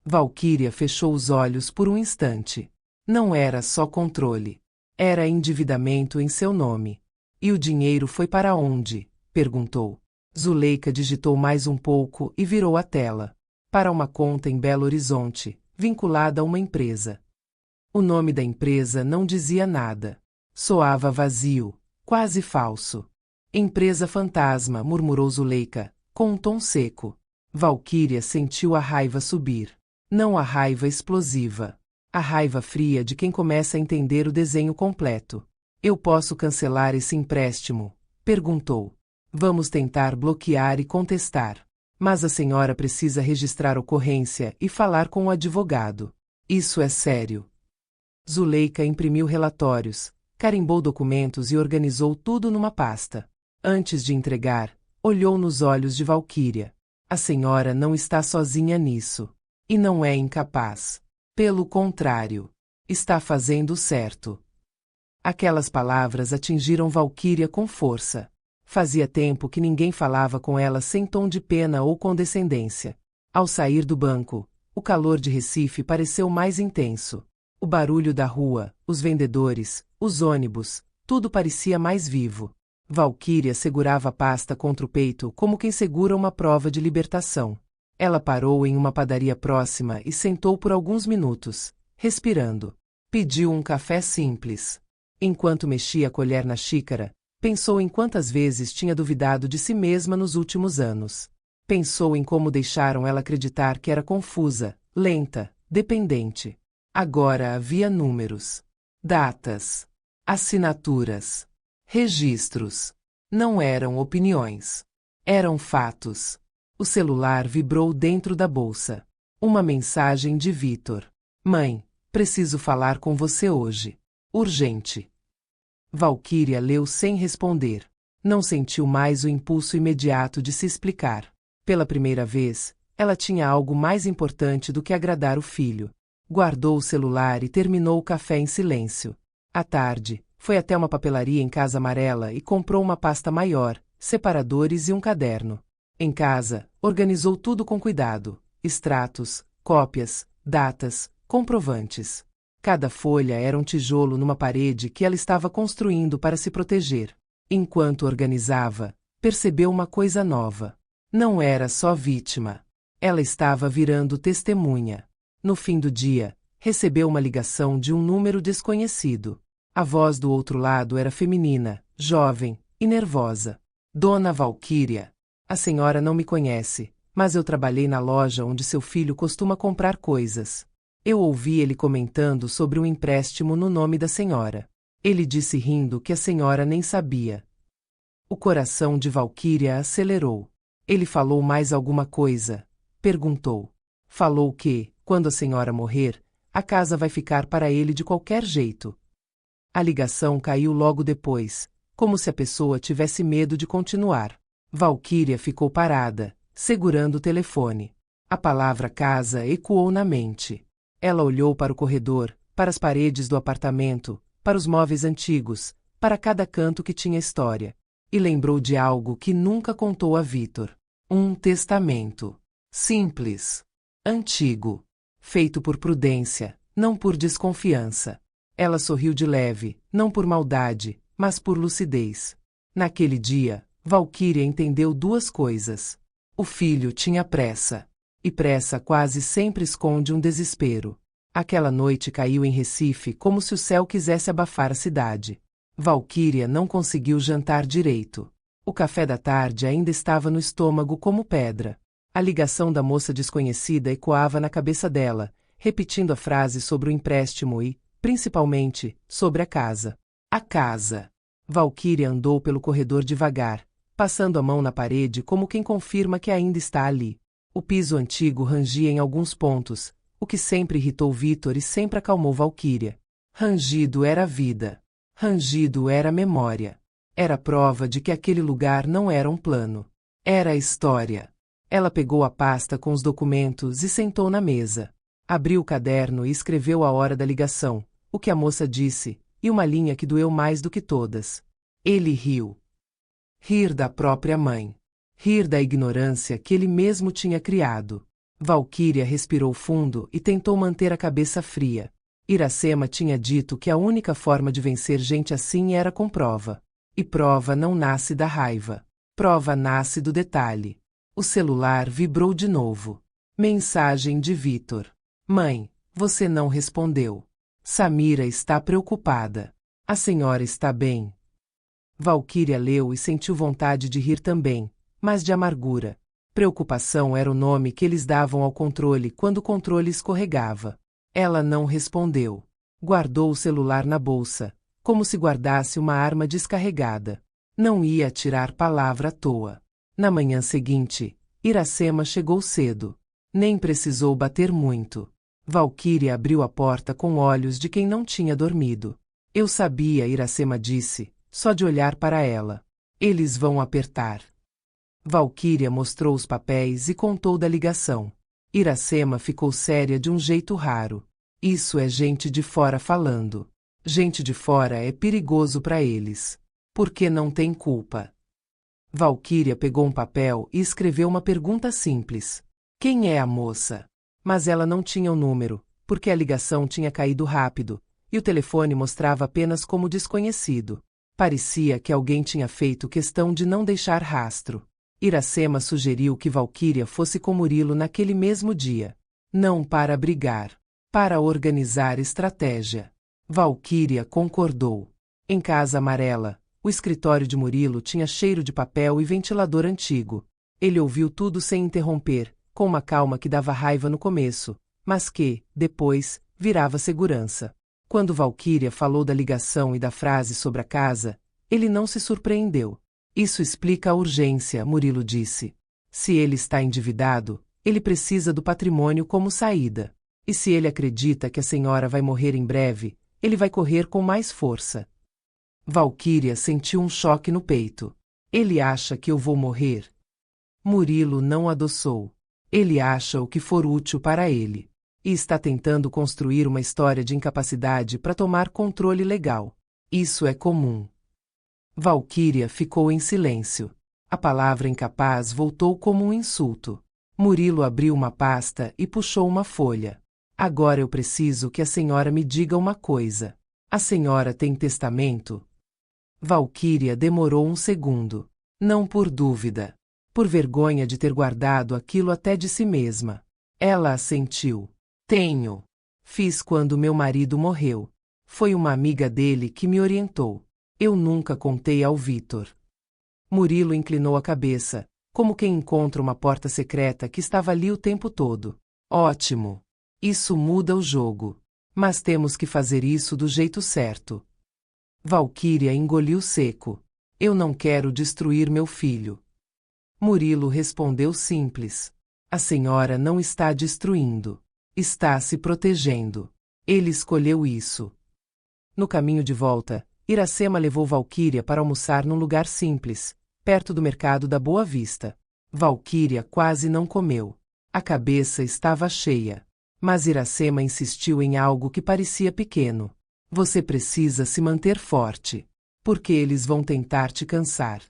Valquíria fechou os olhos por um instante. Não era só controle. Era endividamento em seu nome. E o dinheiro foi para onde? Perguntou. Zuleika digitou mais um pouco e virou a tela. Para uma conta em Belo Horizonte, vinculada a uma empresa. O nome da empresa não dizia nada. Soava vazio, quase falso. Empresa fantasma, murmurou Zuleika, com um tom seco. Valquíria sentiu a raiva subir. Não a raiva explosiva. A raiva fria de quem começa a entender o desenho completo. Eu posso cancelar esse empréstimo? Perguntou. Vamos tentar bloquear e contestar. Mas a senhora precisa registrar ocorrência e falar com o advogado. Isso é sério. Zuleika imprimiu relatórios, carimbou documentos e organizou tudo numa pasta. Antes de entregar, olhou nos olhos de Valquíria. A senhora não está sozinha nisso. E não é incapaz. Pelo contrário, está fazendo certo. Aquelas palavras atingiram Valquíria com força. Fazia tempo que ninguém falava com ela sem tom de pena ou condescendência. Ao sair do banco, o calor de Recife pareceu mais intenso. O barulho da rua, os vendedores, os ônibus, tudo parecia mais vivo. Valquíria segurava a pasta contra o peito como quem segura uma prova de libertação. Ela parou em uma padaria próxima e sentou por alguns minutos, respirando. Pediu um café simples. Enquanto mexia a colher na xícara, pensou em quantas vezes tinha duvidado de si mesma nos últimos anos. Pensou em como deixaram ela acreditar que era confusa, lenta, dependente. Agora havia números, datas, assinaturas, registros. Não eram opiniões. Eram fatos. O celular vibrou dentro da bolsa. Uma mensagem de Vitor. Mãe, preciso falar com você hoje. Urgente. Valquíria leu sem responder. Não sentiu mais o impulso imediato de se explicar. Pela primeira vez, ela tinha algo mais importante do que agradar o filho. Guardou o celular e terminou o café em silêncio. À tarde, foi até uma papelaria em Casa Amarela e comprou uma pasta maior, separadores e um caderno. Em casa, organizou tudo com cuidado: extratos, cópias, datas, comprovantes. Cada folha era um tijolo numa parede que ela estava construindo para se proteger. Enquanto organizava, percebeu uma coisa nova. Não era só vítima. Ela estava virando testemunha. No fim do dia, recebeu uma ligação de um número desconhecido. A voz do outro lado era feminina, jovem e nervosa. Dona Valquíria, a senhora não me conhece, mas eu trabalhei na loja onde seu filho costuma comprar coisas. Eu ouvi ele comentando sobre um empréstimo no nome da senhora. Ele disse rindo que a senhora nem sabia. O coração de Valquíria acelerou. Ele falou mais alguma coisa? Perguntou. Falou que, quando a senhora morrer, a casa vai ficar para ele de qualquer jeito. A ligação caiu logo depois, como se a pessoa tivesse medo de continuar. Valquíria ficou parada, segurando o telefone. A palavra casa ecoou na mente. Ela olhou para o corredor, para as paredes do apartamento, para os móveis antigos, para cada canto que tinha história. E lembrou de algo que nunca contou a Vítor. Um testamento. Simples. Antigo. Feito por prudência, não por desconfiança. Ela sorriu de leve, não por maldade, mas por lucidez. Naquele dia, Valquíria entendeu duas coisas. O filho tinha pressa. E pressa quase sempre esconde um desespero. Aquela noite caiu em Recife como se o céu quisesse abafar a cidade. Valquíria não conseguiu jantar direito. O café da tarde ainda estava no estômago como pedra. A ligação da moça desconhecida ecoava na cabeça dela, repetindo a frase sobre o empréstimo e, principalmente, sobre a casa. A casa. Valquíria andou pelo corredor devagar, passando a mão na parede como quem confirma que ainda está ali. O piso antigo rangia em alguns pontos, o que sempre irritou Vítor e sempre acalmou Valquíria. Rangido era a vida. Rangido era a memória. Era prova de que aquele lugar não era um plano. Era a história. Ela pegou a pasta com os documentos e sentou na mesa. Abriu o caderno e escreveu a hora da ligação, o que a moça disse, e uma linha que doeu mais do que todas. Ele riu. Rir da própria mãe. Rir da ignorância que ele mesmo tinha criado. Valquíria respirou fundo e tentou manter a cabeça fria. Iracema tinha dito que a única forma de vencer gente assim era com prova. E prova não nasce da raiva. Prova nasce do detalhe. O celular vibrou de novo. Mensagem de Vítor. Mãe, você não respondeu. Samira está preocupada. A senhora está bem? Valquíria leu e sentiu vontade de rir também, mas de amargura. Preocupação era o nome que eles davam ao controle quando o controle escorregava. Ela não respondeu. Guardou o celular na bolsa, como se guardasse uma arma descarregada. Não ia atirar palavra à toa. Na manhã seguinte, Iracema chegou cedo. Nem precisou bater muito. Valquíria abriu a porta com olhos de quem não tinha dormido. Eu sabia, Iracema disse, só de olhar para ela. Eles vão apertar. Valquíria mostrou os papéis e contou da ligação. Iracema ficou séria de um jeito raro. Isso é gente de fora falando. Gente de fora é perigoso para eles. Porque não tem culpa. Valquíria pegou um papel e escreveu uma pergunta simples. Quem é a moça? Mas ela não tinha o número, porque a ligação tinha caído rápido, e o telefone mostrava apenas como desconhecido. Parecia que alguém tinha feito questão de não deixar rastro. Iracema sugeriu que Valquíria fosse com Murilo naquele mesmo dia. Não para brigar. Para organizar estratégia. Valquíria concordou. Em Casa Amarela, o escritório de Murilo tinha cheiro de papel e ventilador antigo. Ele ouviu tudo sem interromper, com uma calma que dava raiva no começo, mas que, depois, virava segurança. Quando Valquíria falou da ligação e da frase sobre a casa, ele não se surpreendeu. Isso explica a urgência, Murilo disse. Se ele está endividado, ele precisa do patrimônio como saída. E se ele acredita que a senhora vai morrer em breve, ele vai correr com mais força. Valquíria sentiu um choque no peito. Ele acha que eu vou morrer? Murilo não adoçou. Ele acha o que for útil para ele. E está tentando construir uma história de incapacidade para tomar controle legal. Isso é comum. Valquíria ficou em silêncio. A palavra incapaz voltou como um insulto. Murilo abriu uma pasta e puxou uma folha. Agora eu preciso que a senhora me diga uma coisa. A senhora tem testamento? Valquíria demorou um segundo. Não por dúvida. por vergonha de ter guardado aquilo até de si mesma. Ela assentiu. Tenho. Fiz quando meu marido morreu. Foi uma amiga dele que me orientou. Eu nunca contei ao Vitor. Murilo inclinou a cabeça, como quem encontra uma porta secreta que estava ali o tempo todo. Ótimo. Isso muda o jogo. Mas temos que fazer isso do jeito certo. Valquíria engoliu seco. Eu não quero destruir meu filho. Murilo respondeu simples. A senhora não está destruindo. Está se protegendo. Ele escolheu isso. No caminho de volta, Iracema levou Valquíria para almoçar num lugar simples, perto do mercado da Boa Vista. Valquíria quase não comeu. A cabeça estava cheia. Mas Iracema insistiu em algo que parecia pequeno. Você precisa se manter forte. Porque eles vão tentar te cansar.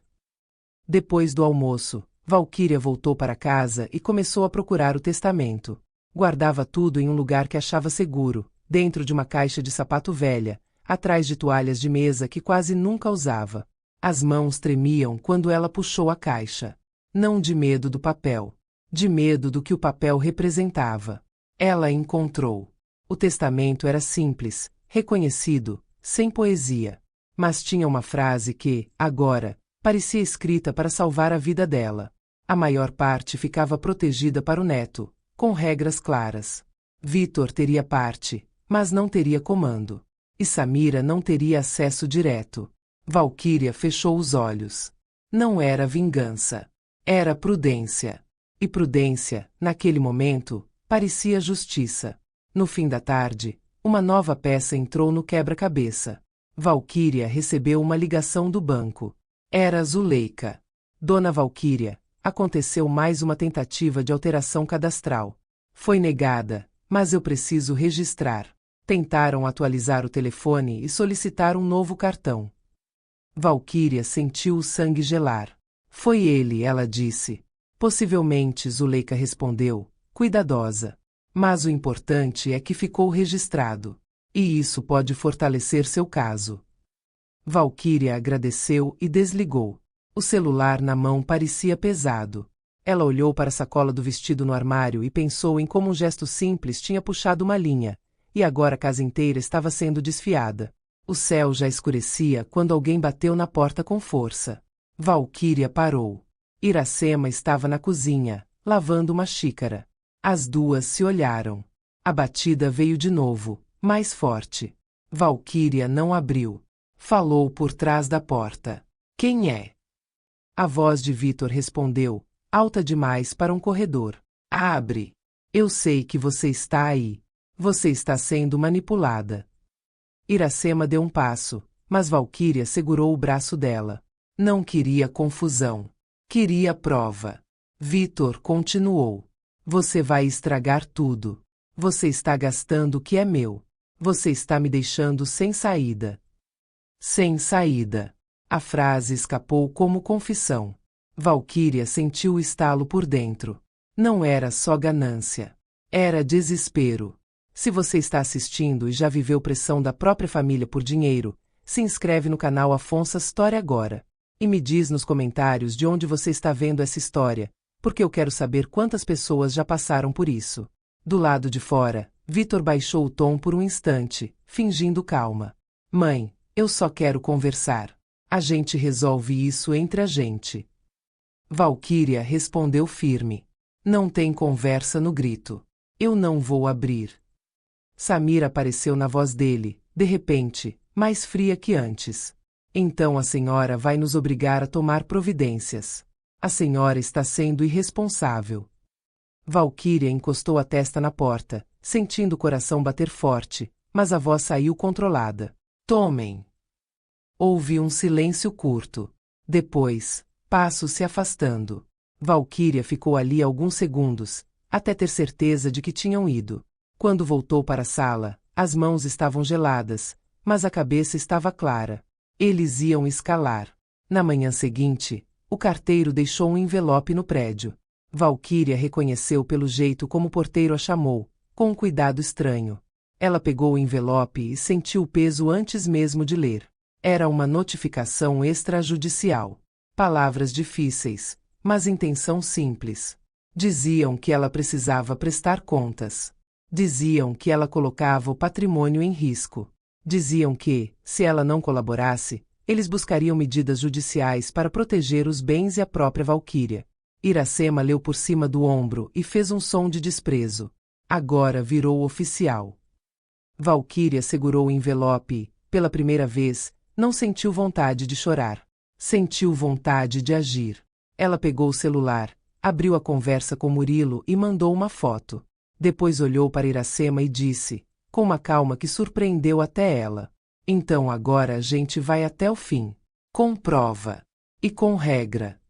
Depois do almoço, Valquíria voltou para casa e começou a procurar o testamento. Guardava tudo em um lugar que achava seguro, dentro de uma caixa de sapato velha, atrás de toalhas de mesa que quase nunca usava. As mãos tremiam quando ela puxou a caixa. Não de medo do papel. De medo do que o papel representava. Ela encontrou. O testamento era simples, reconhecido, sem poesia. Mas tinha uma frase que, agora, parecia escrita para salvar a vida dela. A maior parte ficava protegida para o neto, com regras claras. Vitor teria parte, mas não teria comando. E Samira não teria acesso direto. Valquíria fechou os olhos. Não era vingança. Era prudência. E prudência, naquele momento, parecia justiça. No fim da tarde, uma nova peça entrou no quebra-cabeça. Valquíria recebeu uma ligação do banco. Era Zuleika. Dona Valquíria, aconteceu mais uma tentativa de alteração cadastral. Foi negada, mas eu preciso registrar. Tentaram atualizar o telefone e solicitar um novo cartão. Valquíria sentiu o sangue gelar. Foi ele, ela disse. Possivelmente, Zuleika respondeu, cuidadosa. Mas o importante é que ficou registrado. E isso pode fortalecer seu caso. Valquíria agradeceu e desligou. O celular na mão parecia pesado. Ela olhou para a sacola do vestido no armário e pensou em como um gesto simples tinha puxado uma linha, e agora a casa inteira estava sendo desfiada. O céu já escurecia quando alguém bateu na porta com força. Valquíria parou. Iracema estava na cozinha, lavando uma xícara. As duas se olharam. A batida veio de novo, mais forte. Valquíria não abriu. Falou por trás da porta. Quem é? A voz de Vitor respondeu, alta demais para um corredor. Abre. Eu sei que você está aí. Você está sendo manipulada. Iracema deu um passo, mas Valquíria segurou o braço dela. Não queria confusão. Queria prova. Vitor continuou. Você vai estragar tudo. Você está gastando o que é meu. Você está me deixando sem saída. Sem saída. A frase escapou como confissão. Valquíria sentiu o estalo por dentro. Não era só ganância. Era desespero. Se você está assistindo e já viveu pressão da própria família por dinheiro, se inscreve no canal Afonso História agora. E me diz nos comentários de onde você está vendo essa história, porque eu quero saber quantas pessoas já passaram por isso. Do lado de fora, Vitor baixou o tom por um instante, fingindo calma. Mãe, eu só quero conversar. A gente resolve isso entre a gente. Valquíria respondeu firme. Não tem conversa no grito. Eu não vou abrir. Samira apareceu na voz dele, de repente, mais fria que antes. Então a senhora vai nos obrigar a tomar providências. A senhora está sendo irresponsável. Valquíria encostou a testa na porta, sentindo o coração bater forte, mas a voz saiu controlada. Tomem. Houve um silêncio curto. Depois, passos se afastando. Valquíria ficou ali alguns segundos, até ter certeza de que tinham ido. Quando voltou para a sala, as mãos estavam geladas, mas a cabeça estava clara. Eles iam escalar. Na manhã seguinte, o carteiro deixou um envelope no prédio. Valquíria reconheceu pelo jeito como o porteiro a chamou, com um cuidado estranho. Ela pegou o envelope e sentiu o peso antes mesmo de ler. Era uma notificação extrajudicial. Palavras difíceis, mas intenção simples. Diziam que ela precisava prestar contas. Diziam que ela colocava o patrimônio em risco. Diziam que, se ela não colaborasse, eles buscariam medidas judiciais para proteger os bens e a própria Valquíria. Iracema leu por cima do ombro e fez um som de desprezo. Agora virou oficial. Valquíria segurou o envelope e, pela primeira vez, não sentiu vontade de chorar. Sentiu vontade de agir. Ela pegou o celular, abriu a conversa com Murilo e mandou uma foto. Depois olhou para Iracema e disse, com uma calma que surpreendeu até ela: então agora a gente vai até o fim. Com prova. E com regra.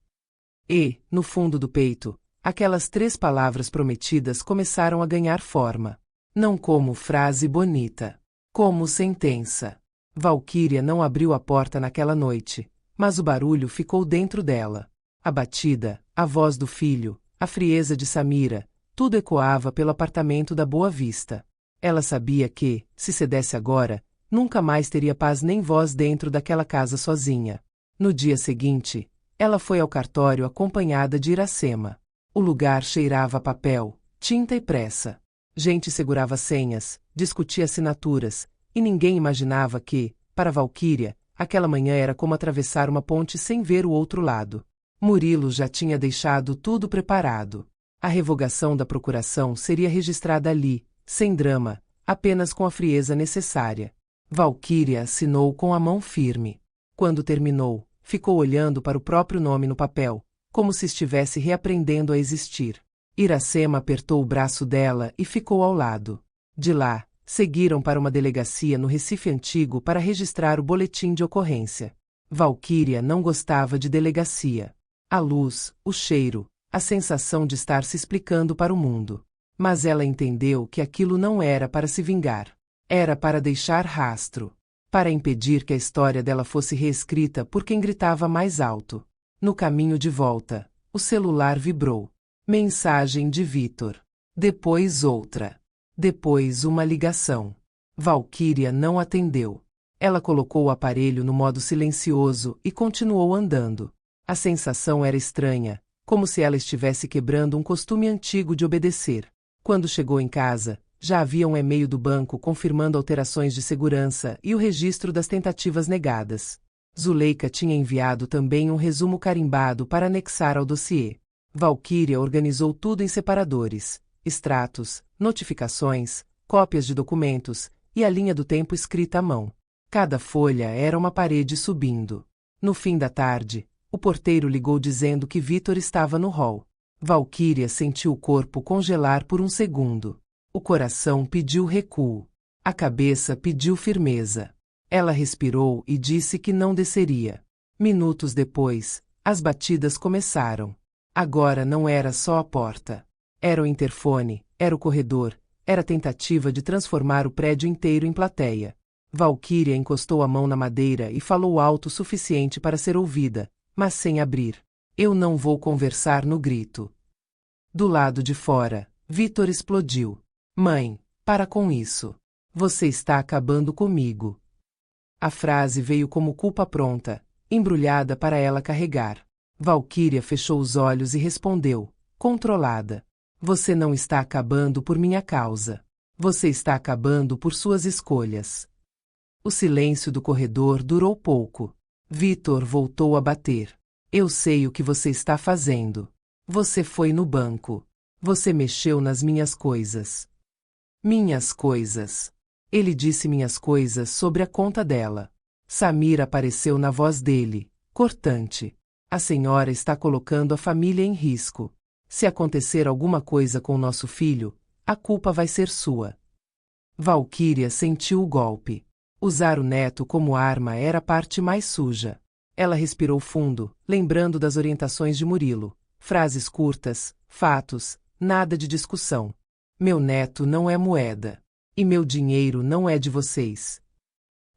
E, no fundo do peito, aquelas 3 palavras prometidas começaram a ganhar forma. Não como frase bonita. Como sentença. Valquíria não abriu a porta naquela noite, mas o barulho ficou dentro dela. A batida, a voz do filho, a frieza de Samira, tudo ecoava pelo apartamento da Boa Vista. Ela sabia que, se cedesse agora, nunca mais teria paz nem voz dentro daquela casa sozinha. No dia seguinte, ela foi ao cartório acompanhada de Iracema. O lugar cheirava a papel, tinta e pressa. Gente segurava senhas, discutia assinaturas, e ninguém imaginava que, para Valquíria, aquela manhã era como atravessar uma ponte sem ver o outro lado. Murilo já tinha deixado tudo preparado. A revogação da procuração seria registrada ali, sem drama, apenas com a frieza necessária. Valquíria assinou com a mão firme. Quando terminou, ficou olhando para o próprio nome no papel, como se estivesse reaprendendo a existir. Iracema apertou o braço dela e ficou ao lado. De lá, seguiram para uma delegacia no Recife Antigo para registrar o boletim de ocorrência. Valquíria não gostava de delegacia. A luz, o cheiro, a sensação de estar se explicando para o mundo. Mas ela entendeu que aquilo não era para se vingar. Era para deixar rastro. Para impedir que a história dela fosse reescrita por quem gritava mais alto. No caminho de volta, o celular vibrou. Mensagem de Vitor. Depois outra. Depois uma ligação. Valquíria não atendeu. Ela colocou o aparelho no modo silencioso e continuou andando. A sensação era estranha, como se ela estivesse quebrando um costume antigo de obedecer. Quando chegou em casa, já havia um e-mail do banco confirmando alterações de segurança e o registro das tentativas negadas. Zuleika tinha enviado também um resumo carimbado para anexar ao dossiê. Valquíria organizou tudo em separadores, extratos, notificações, cópias de documentos e a linha do tempo escrita à mão. Cada folha era uma parede subindo. No fim da tarde, o porteiro ligou dizendo que Vitor estava no hall. Valquíria sentiu o corpo congelar por um segundo. O coração pediu recuo. A cabeça pediu firmeza. Ela respirou e disse que não desceria. Minutos depois, as batidas começaram. Agora não era só a porta. Era o interfone, era o corredor, era a tentativa de transformar o prédio inteiro em plateia. Valquíria encostou a mão na madeira e falou alto o suficiente para ser ouvida, mas sem abrir. Eu não vou conversar no grito. Do lado de fora, Vitor explodiu. Mãe, para com isso. Você está acabando comigo. A frase veio como culpa pronta, embrulhada para ela carregar. Valquíria fechou os olhos e respondeu, controlada. Você não está acabando por minha causa. Você está acabando por suas escolhas. O silêncio do corredor durou pouco. Vitor voltou a bater. Eu sei o que você está fazendo. Você foi no banco. Você mexeu nas minhas coisas. Minhas coisas. Ele disse minhas coisas sobre a conta dela. Samira apareceu na voz dele, cortante. A senhora está colocando a família em risco. Se acontecer alguma coisa com nosso filho, a culpa vai ser sua. Valquíria sentiu o golpe. Usar o neto como arma era a parte mais suja. Ela respirou fundo, lembrando das orientações de Murilo. Frases curtas, fatos, nada de discussão. Meu neto não é moeda. E meu dinheiro não é de vocês.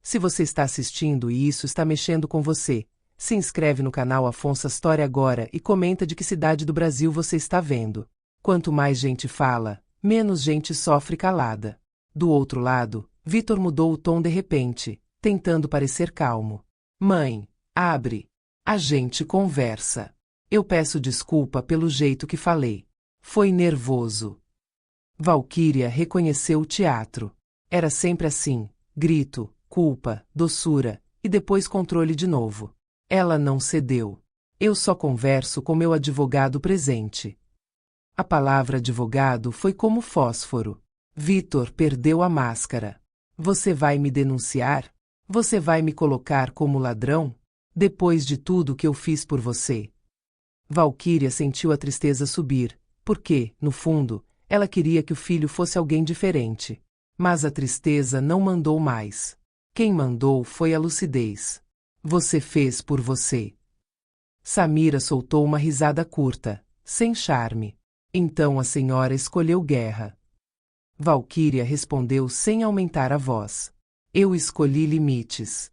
Se você está assistindo e isso está mexendo com você, se inscreve no canal Afonso Astori agora e comenta de que cidade do Brasil você está vendo. Quanto mais gente fala, menos gente sofre calada. Do outro lado, Vitor mudou o tom de repente, tentando parecer calmo. Mãe, abre. A gente conversa. Eu peço desculpa pelo jeito que falei. Foi nervoso. Valquíria reconheceu o teatro. Era sempre assim: grito, culpa, doçura, e depois controle de novo. Ela não cedeu. Eu só converso com meu advogado presente. A palavra advogado foi como fósforo. Vitor perdeu a máscara. Você vai me denunciar? Você vai me colocar como ladrão? Depois de tudo que eu fiz por você. Valquíria sentiu a tristeza subir, porque, no fundo, ela queria que o filho fosse alguém diferente. Mas a tristeza não mandou mais. Quem mandou foi a lucidez. Você fez por você. Samira soltou uma risada curta, sem charme. Então a senhora escolheu guerra. Valquíria respondeu sem aumentar a voz. Eu escolhi limites.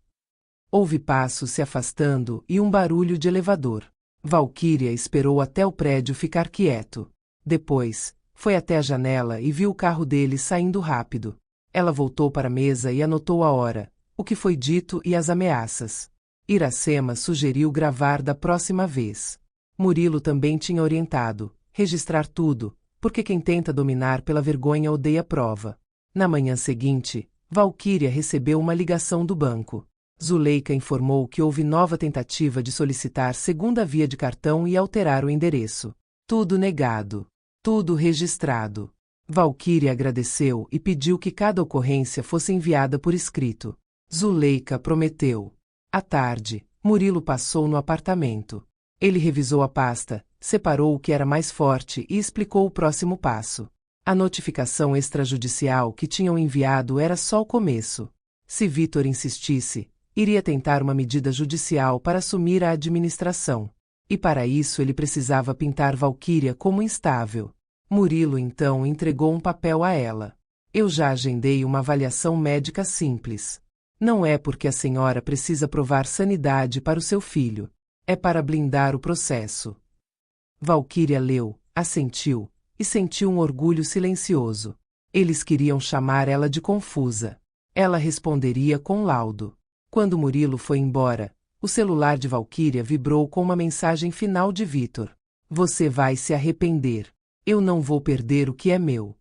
Houve passos se afastando e um barulho de elevador. Valquíria esperou até o prédio ficar quieto. Depois, foi até a janela e viu o carro dele saindo rápido. Ela voltou para a mesa e anotou a hora, o que foi dito e as ameaças. Iracema sugeriu gravar da próxima vez. Murilo também tinha orientado: registrar tudo, porque quem tenta dominar pela vergonha odeia prova. Na manhã seguinte, Valquíria recebeu uma ligação do banco. Zuleika informou que houve nova tentativa de solicitar segunda via de cartão e alterar o endereço. Tudo negado. Tudo registrado. Valquíria agradeceu e pediu que cada ocorrência fosse enviada por escrito. Zuleika prometeu. À tarde, Murilo passou no apartamento. Ele revisou a pasta, separou o que era mais forte e explicou o próximo passo. A notificação extrajudicial que tinham enviado era só o começo. Se Vitor insistisse, iria tentar uma medida judicial para assumir a administração. E para isso ele precisava pintar Valquíria como instável. Murilo então entregou um papel a ela. Eu já agendei uma avaliação médica simples. Não é porque a senhora precisa provar sanidade para o seu filho. É para blindar o processo. Valquíria leu, assentiu, e sentiu um orgulho silencioso. Eles queriam chamar ela de confusa. Ela responderia com laudo. Quando Murilo foi embora, o celular de Valquíria vibrou com uma mensagem final de Vitor. Você vai se arrepender. Eu não vou perder o que é meu.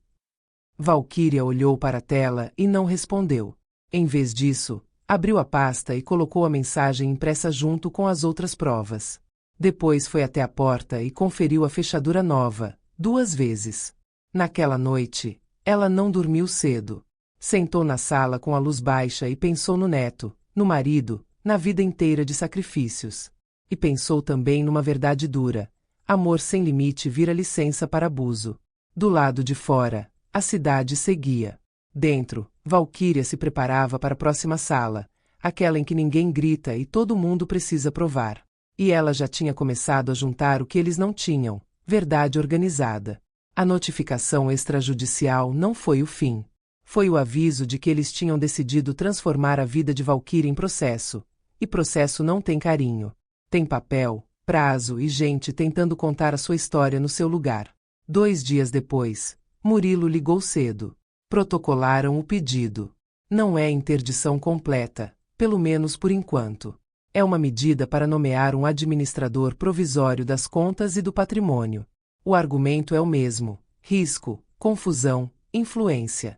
Valquíria olhou para a tela e não respondeu. Em vez disso, abriu a pasta e colocou a mensagem impressa junto com as outras provas. Depois foi até a porta e conferiu a fechadura nova, 2 vezes. Naquela noite, ela não dormiu cedo. Sentou na sala com a luz baixa e pensou no neto, no marido, na vida inteira de sacrifícios. E pensou também numa verdade dura: amor sem limite vira licença para abuso. Do lado de fora, a cidade seguia. Dentro, Valquíria se preparava para a próxima sala, aquela em que ninguém grita e todo mundo precisa provar. E ela já tinha começado a juntar o que eles não tinham: verdade organizada. A notificação extrajudicial não foi o fim. Foi o aviso de que eles tinham decidido transformar a vida de Valquíria em processo. E processo não tem carinho. Tem papel, prazo e gente tentando contar a sua história no seu lugar. 2 dias depois, Murilo ligou cedo. Protocolaram o pedido. Não é interdição completa, pelo menos por enquanto. É uma medida para nomear um administrador provisório das contas e do patrimônio. O argumento é o mesmo: risco, confusão, influência.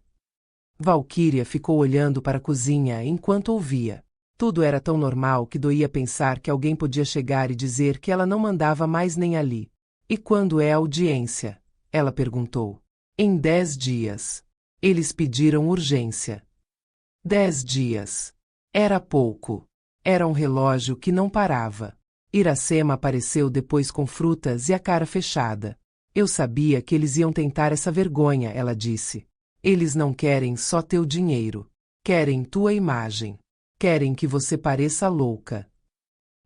Valquíria ficou olhando para a cozinha enquanto ouvia. Tudo era tão normal que doía pensar que alguém podia chegar e dizer que ela não mandava mais nem ali. E quando é a audiência? Ela perguntou. Em 10 dias. Eles pediram urgência. 10 dias. Era pouco. Era um relógio que não parava. Iracema apareceu depois com frutas e a cara fechada. Eu sabia que eles iam tentar essa vergonha, ela disse. Eles não querem só teu dinheiro. Querem tua imagem. Querem que você pareça louca.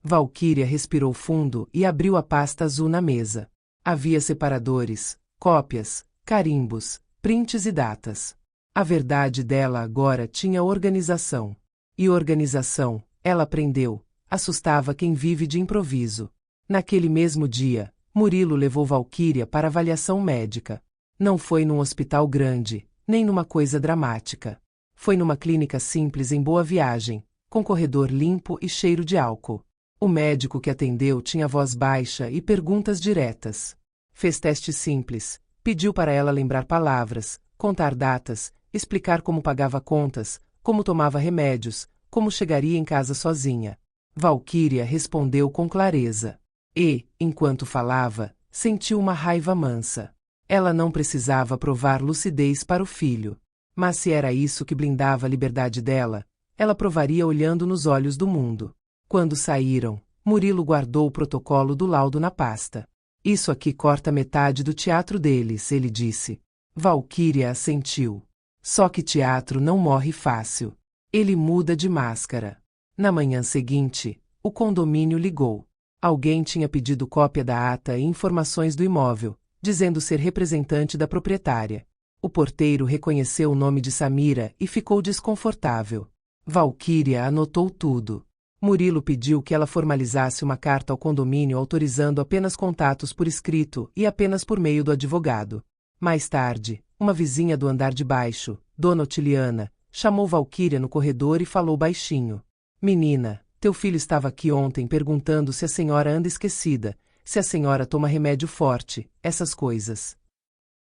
Valquíria respirou fundo e abriu a pasta azul na mesa. Havia separadores, cópias, carimbos, prints e datas. A verdade dela agora tinha organização. E organização, ela aprendeu, assustava quem vive de improviso. Naquele mesmo dia, Murilo levou Valquíria para avaliação médica. Não foi num hospital grande, nem numa coisa dramática. Foi numa clínica simples em Boa Viagem, com corredor limpo e cheiro de álcool. O médico que atendeu tinha voz baixa e perguntas diretas. Fez testes simples, pediu para ela lembrar palavras, contar datas, explicar como pagava contas, como tomava remédios, como chegaria em casa sozinha. Valquíria respondeu com clareza. E, enquanto falava, sentiu uma raiva mansa. Ela não precisava provar lucidez para o filho. Mas se era isso que blindava a liberdade dela, ela provaria olhando nos olhos do mundo. Quando saíram, Murilo guardou o protocolo do laudo na pasta. Isso aqui corta metade do teatro deles, ele disse. Valquíria assentiu. Só que teatro não morre fácil. Ele muda de máscara. Na manhã seguinte, o condomínio ligou. Alguém tinha pedido cópia da ata e informações do imóvel, dizendo ser representante da proprietária. O porteiro reconheceu o nome de Samira e ficou desconfortável. Valquíria anotou tudo. Murilo pediu que ela formalizasse uma carta ao condomínio autorizando apenas contatos por escrito e apenas por meio do advogado. Mais tarde, uma vizinha do andar de baixo, Dona Otiliana, chamou Valquíria no corredor e falou baixinho. Menina, teu filho estava aqui ontem perguntando se a senhora anda esquecida, se a senhora toma remédio forte, essas coisas.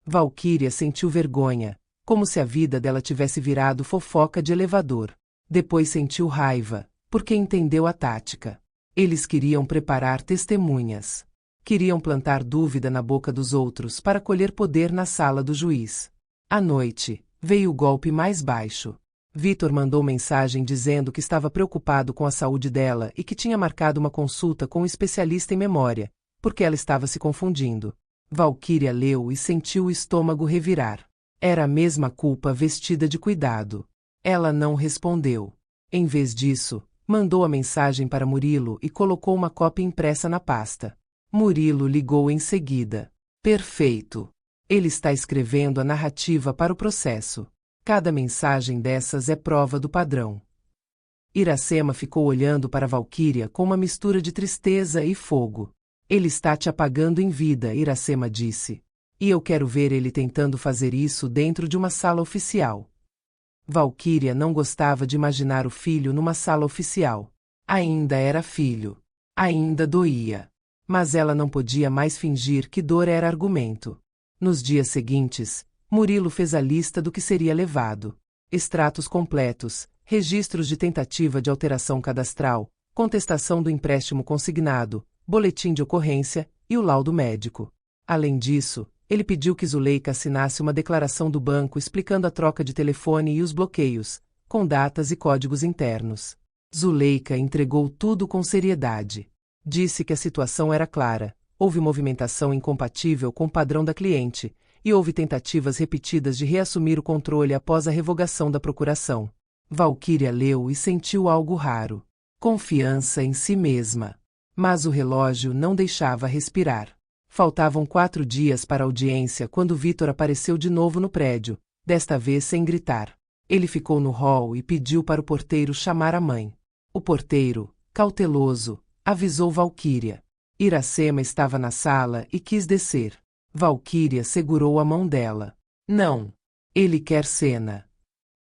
Valquíria sentiu vergonha, como se a vida dela tivesse virado fofoca de elevador. Depois sentiu raiva, porque entendeu a tática. Eles queriam preparar testemunhas. Queriam plantar dúvida na boca dos outros para colher poder na sala do juiz. À noite, veio o golpe mais baixo. Vitor mandou mensagem dizendo que estava preocupado com a saúde dela e que tinha marcado uma consulta com um especialista em memória, porque ela estava se confundindo. Valquíria leu e sentiu o estômago revirar. Era a mesma culpa vestida de cuidado. Ela não respondeu. Em vez disso, mandou a mensagem para Murilo e colocou uma cópia impressa na pasta. Murilo ligou em seguida. Perfeito. Ele está escrevendo a narrativa para o processo. Cada mensagem dessas é prova do padrão. Iracema ficou olhando para Valquíria com uma mistura de tristeza e fogo. Ele está te apagando em vida, Iracema disse. E eu quero ver ele tentando fazer isso dentro de uma sala oficial. Valquíria não gostava de imaginar o filho numa sala oficial. Ainda era filho. Ainda doía. Mas ela não podia mais fingir que dor era argumento. Nos dias seguintes, Murilo fez a lista do que seria levado. Extratos completos, registros de tentativa de alteração cadastral, contestação do empréstimo consignado, boletim de ocorrência e o laudo médico. Além disso, ele pediu que Zuleika assinasse uma declaração do banco explicando a troca de telefone e os bloqueios, com datas e códigos internos. Zuleika entregou tudo com seriedade. Disse que a situação era clara, houve movimentação incompatível com o padrão da cliente, e houve tentativas repetidas de reassumir o controle após a revogação da procuração. Valquíria leu e sentiu algo raro. Confiança em si mesma. Mas o relógio não deixava respirar. Faltavam 4 dias para a audiência quando Vitor apareceu de novo no prédio, desta vez sem gritar. Ele ficou no hall e pediu para o porteiro chamar a mãe. O porteiro, cauteloso, avisou Valquíria. Iracema estava na sala e quis descer. Valquíria segurou a mão dela. Não. Ele quer cena.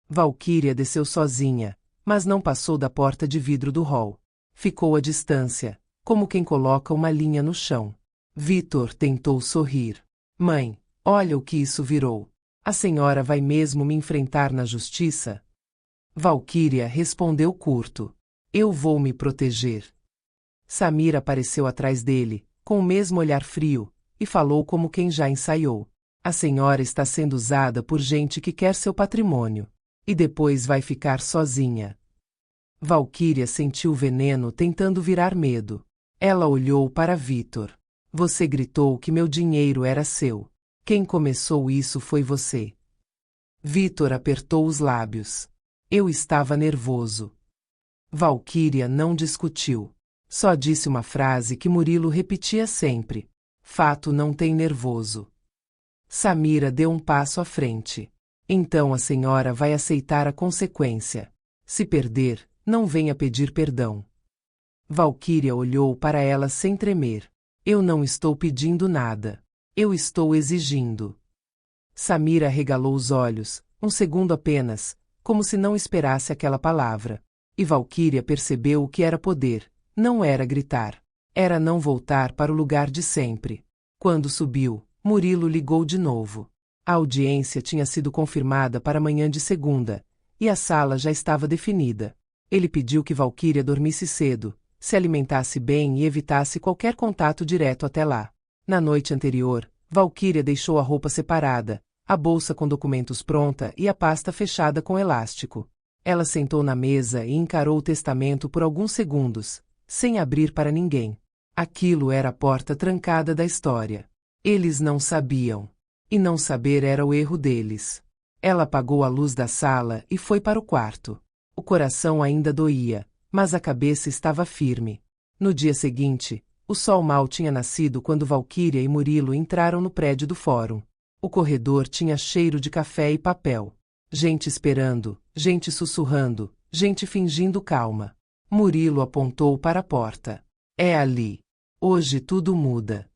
Valquíria desceu sozinha, mas não passou da porta de vidro do hall. Ficou à distância, como quem coloca uma linha no chão. Vitor tentou sorrir. Mãe, olha o que isso virou. A senhora vai mesmo me enfrentar na justiça? Valquíria respondeu curto. Eu vou me proteger. Samira apareceu atrás dele, com o mesmo olhar frio, e falou como quem já ensaiou. A senhora está sendo usada por gente que quer seu patrimônio. E depois vai ficar sozinha. Valquíria sentiu o veneno tentando virar medo. Ela olhou para Vitor. Você gritou que meu dinheiro era seu. Quem começou isso foi você. Vitor apertou os lábios. Eu estava nervoso. Valquíria não discutiu. Só disse uma frase que Murilo repetia sempre. Fato não tem nervoso. Samira deu um passo à frente. Então a senhora vai aceitar a consequência. Se perder, não venha pedir perdão. Valquíria olhou para ela sem tremer. Eu não estou pedindo nada. Eu estou exigindo. Samira regalou os olhos, um segundo apenas, como se não esperasse aquela palavra. E Valquíria percebeu o que era poder, Não era gritar. Era não voltar para o lugar de sempre. Quando subiu, Murilo ligou de novo. A audiência tinha sido confirmada para amanhã de segunda, e a sala já estava definida. Ele pediu que Valquíria dormisse cedo, se alimentasse bem e evitasse qualquer contato direto até lá. Na noite anterior, Valquíria deixou a roupa separada, a bolsa com documentos pronta e a pasta fechada com elástico. Ela sentou na mesa e encarou o testamento por alguns segundos, sem abrir para ninguém. Aquilo era a porta trancada da história. Eles não sabiam. E não saber era o erro deles. Ela apagou a luz da sala e foi para o quarto. O coração ainda doía, mas a cabeça estava firme. No dia seguinte, o sol mal tinha nascido quando Valquíria e Murilo entraram no prédio do fórum. O corredor tinha cheiro de café e papel. Gente esperando, gente sussurrando, gente fingindo calma. Murilo apontou para a porta. É ali. Hoje tudo muda.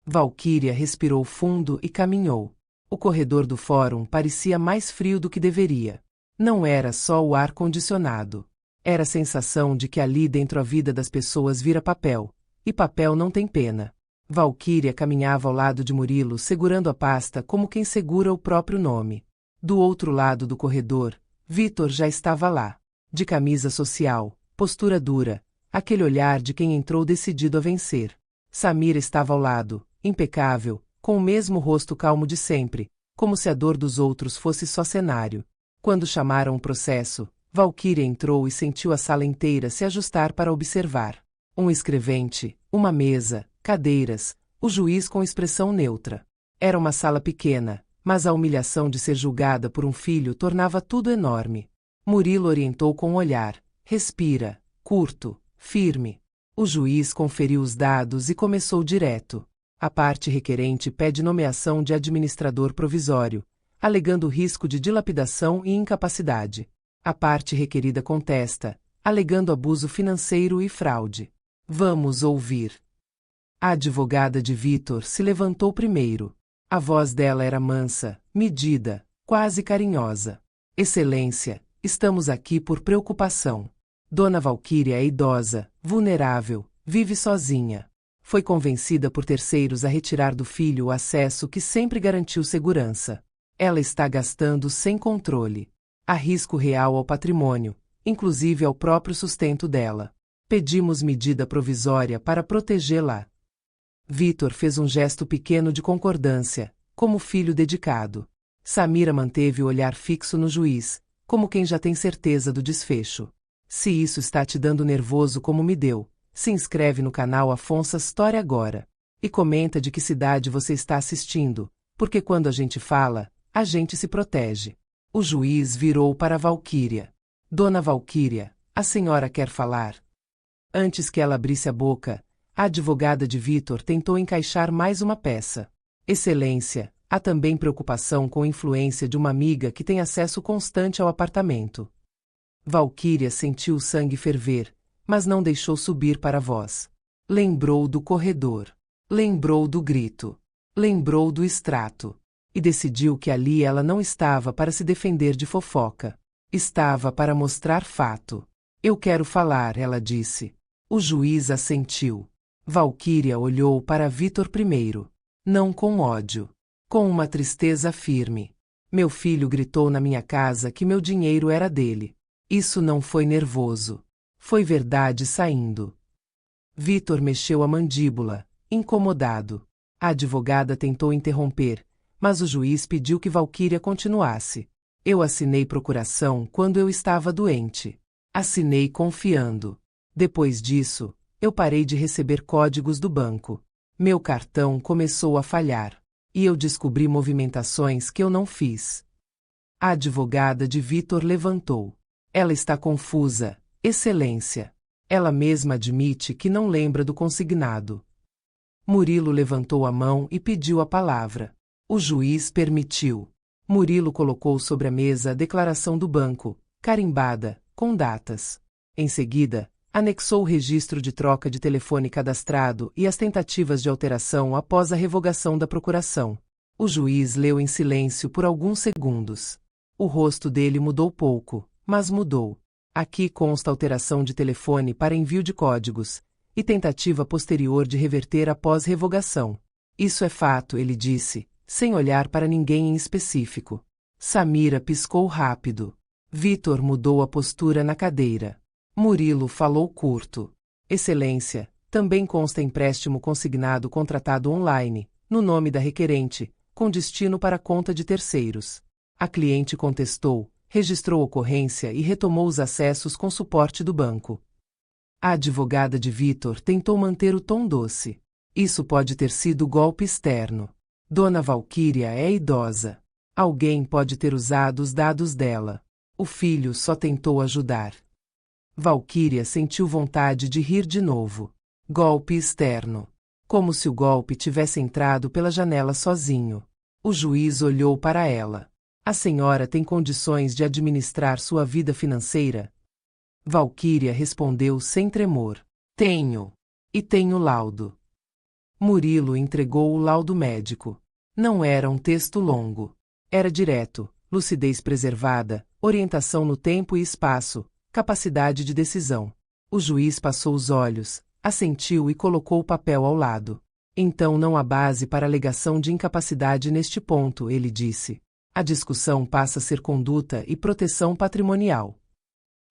Valquíria respirou fundo e caminhou. O corredor do fórum parecia mais frio do que deveria. Não era só o ar-condicionado. Era a sensação de que ali dentro a vida das pessoas vira papel, e papel não tem pena. Valquíria caminhava ao lado de Murilo segurando a pasta como quem segura o próprio nome. Do outro lado do corredor, Vitor já estava lá. De camisa social, postura dura, aquele olhar de quem entrou decidido a vencer. Samira estava ao lado, impecável, com o mesmo rosto calmo de sempre, como se a dor dos outros fosse só cenário. Quando chamaram o processo, Valquíria entrou e sentiu a sala inteira se ajustar para observar. Um escrevente, uma mesa, cadeiras, o juiz com expressão neutra. Era uma sala pequena, mas a humilhação de ser julgada por um filho tornava tudo enorme. Murilo orientou com o olhar. Respira, curto, firme. O juiz conferiu os dados e começou direto. A parte requerente pede nomeação de administrador provisório, alegando risco de dilapidação e incapacidade. A parte requerida contesta, alegando abuso financeiro e fraude. Vamos ouvir. A advogada de Vitor se levantou primeiro. A voz dela era mansa, medida, quase carinhosa. Excelência, estamos aqui por preocupação. Dona Valquíria é idosa, vulnerável, vive sozinha. Foi convencida por terceiros a retirar do filho o acesso que sempre garantiu segurança. Ela está gastando sem controle. Há risco real ao patrimônio, inclusive ao próprio sustento dela. Pedimos medida provisória para protegê-la. Vitor fez um gesto pequeno de concordância, como filho dedicado. Samira manteve o olhar fixo no juiz, como quem já tem certeza do desfecho. Se isso está te dando nervoso como me deu, se inscreve no canal Afonso História agora. E comenta de que cidade você está assistindo, porque quando a gente fala, a gente se protege. O juiz virou para Valquíria. Dona Valquíria, a senhora quer falar? Antes que ela abrisse a boca, a advogada de Vitor tentou encaixar mais uma peça. Excelência, há também preocupação com a influência de uma amiga que tem acesso constante ao apartamento. Valquíria sentiu o sangue ferver, mas não deixou subir para a voz. Lembrou do corredor. Lembrou do grito. Lembrou do extrato. E decidiu que ali ela não estava para se defender de fofoca. Estava para mostrar fato. Eu quero falar, ela disse. O juiz assentiu. Valquíria olhou para Vitor primeiro. Não com ódio. Com uma tristeza firme. Meu filho gritou na minha casa que meu dinheiro era dele. Isso não foi nervoso. Foi verdade saindo. Vitor mexeu a mandíbula, incomodado. A advogada tentou interromper, mas o juiz pediu que Valquíria continuasse. Eu assinei procuração quando eu estava doente. Assinei confiando. Depois disso, eu parei de receber códigos do banco. Meu cartão começou a falhar. E eu descobri movimentações que eu não fiz. A advogada de Vitor levantou. Ela está confusa, excelência. Ela mesma admite que não lembra do consignado. Murilo levantou a mão e pediu a palavra. O juiz permitiu. Murilo colocou sobre a mesa a declaração do banco, carimbada, com datas. Em seguida, anexou o registro de troca de telefone cadastrado e as tentativas de alteração após a revogação da procuração. O juiz leu em silêncio por alguns segundos. O rosto dele mudou pouco, mas mudou. Aqui consta alteração de telefone para envio de códigos, e tentativa posterior de reverter após revogação. Isso é fato, ele disse, sem olhar para ninguém em específico. Samira piscou rápido. Vitor mudou a postura na cadeira. Murilo falou curto. Excelência, também consta empréstimo consignado contratado online, no nome da requerente, com destino para conta de terceiros. A cliente contestou, registrou ocorrência e retomou os acessos com suporte do banco. A advogada de Vitor tentou manter o tom doce. Isso pode ter sido golpe externo. Dona Valquíria é idosa. Alguém pode ter usado os dados dela. O filho só tentou ajudar. Valquíria sentiu vontade de rir de novo. Golpe externo. Como se o golpe tivesse entrado pela janela sozinho. O juiz olhou para ela. A senhora tem condições de administrar sua vida financeira? Valquíria respondeu sem tremor. Tenho. E tenho laudo. Murilo entregou o laudo médico. Não era um texto longo. Era direto, lucidez preservada, orientação no tempo e espaço, capacidade de decisão. O juiz passou os olhos, assentiu e colocou o papel ao lado. Então não há base para alegação de incapacidade neste ponto, ele disse. A discussão passa a ser conduta e proteção patrimonial.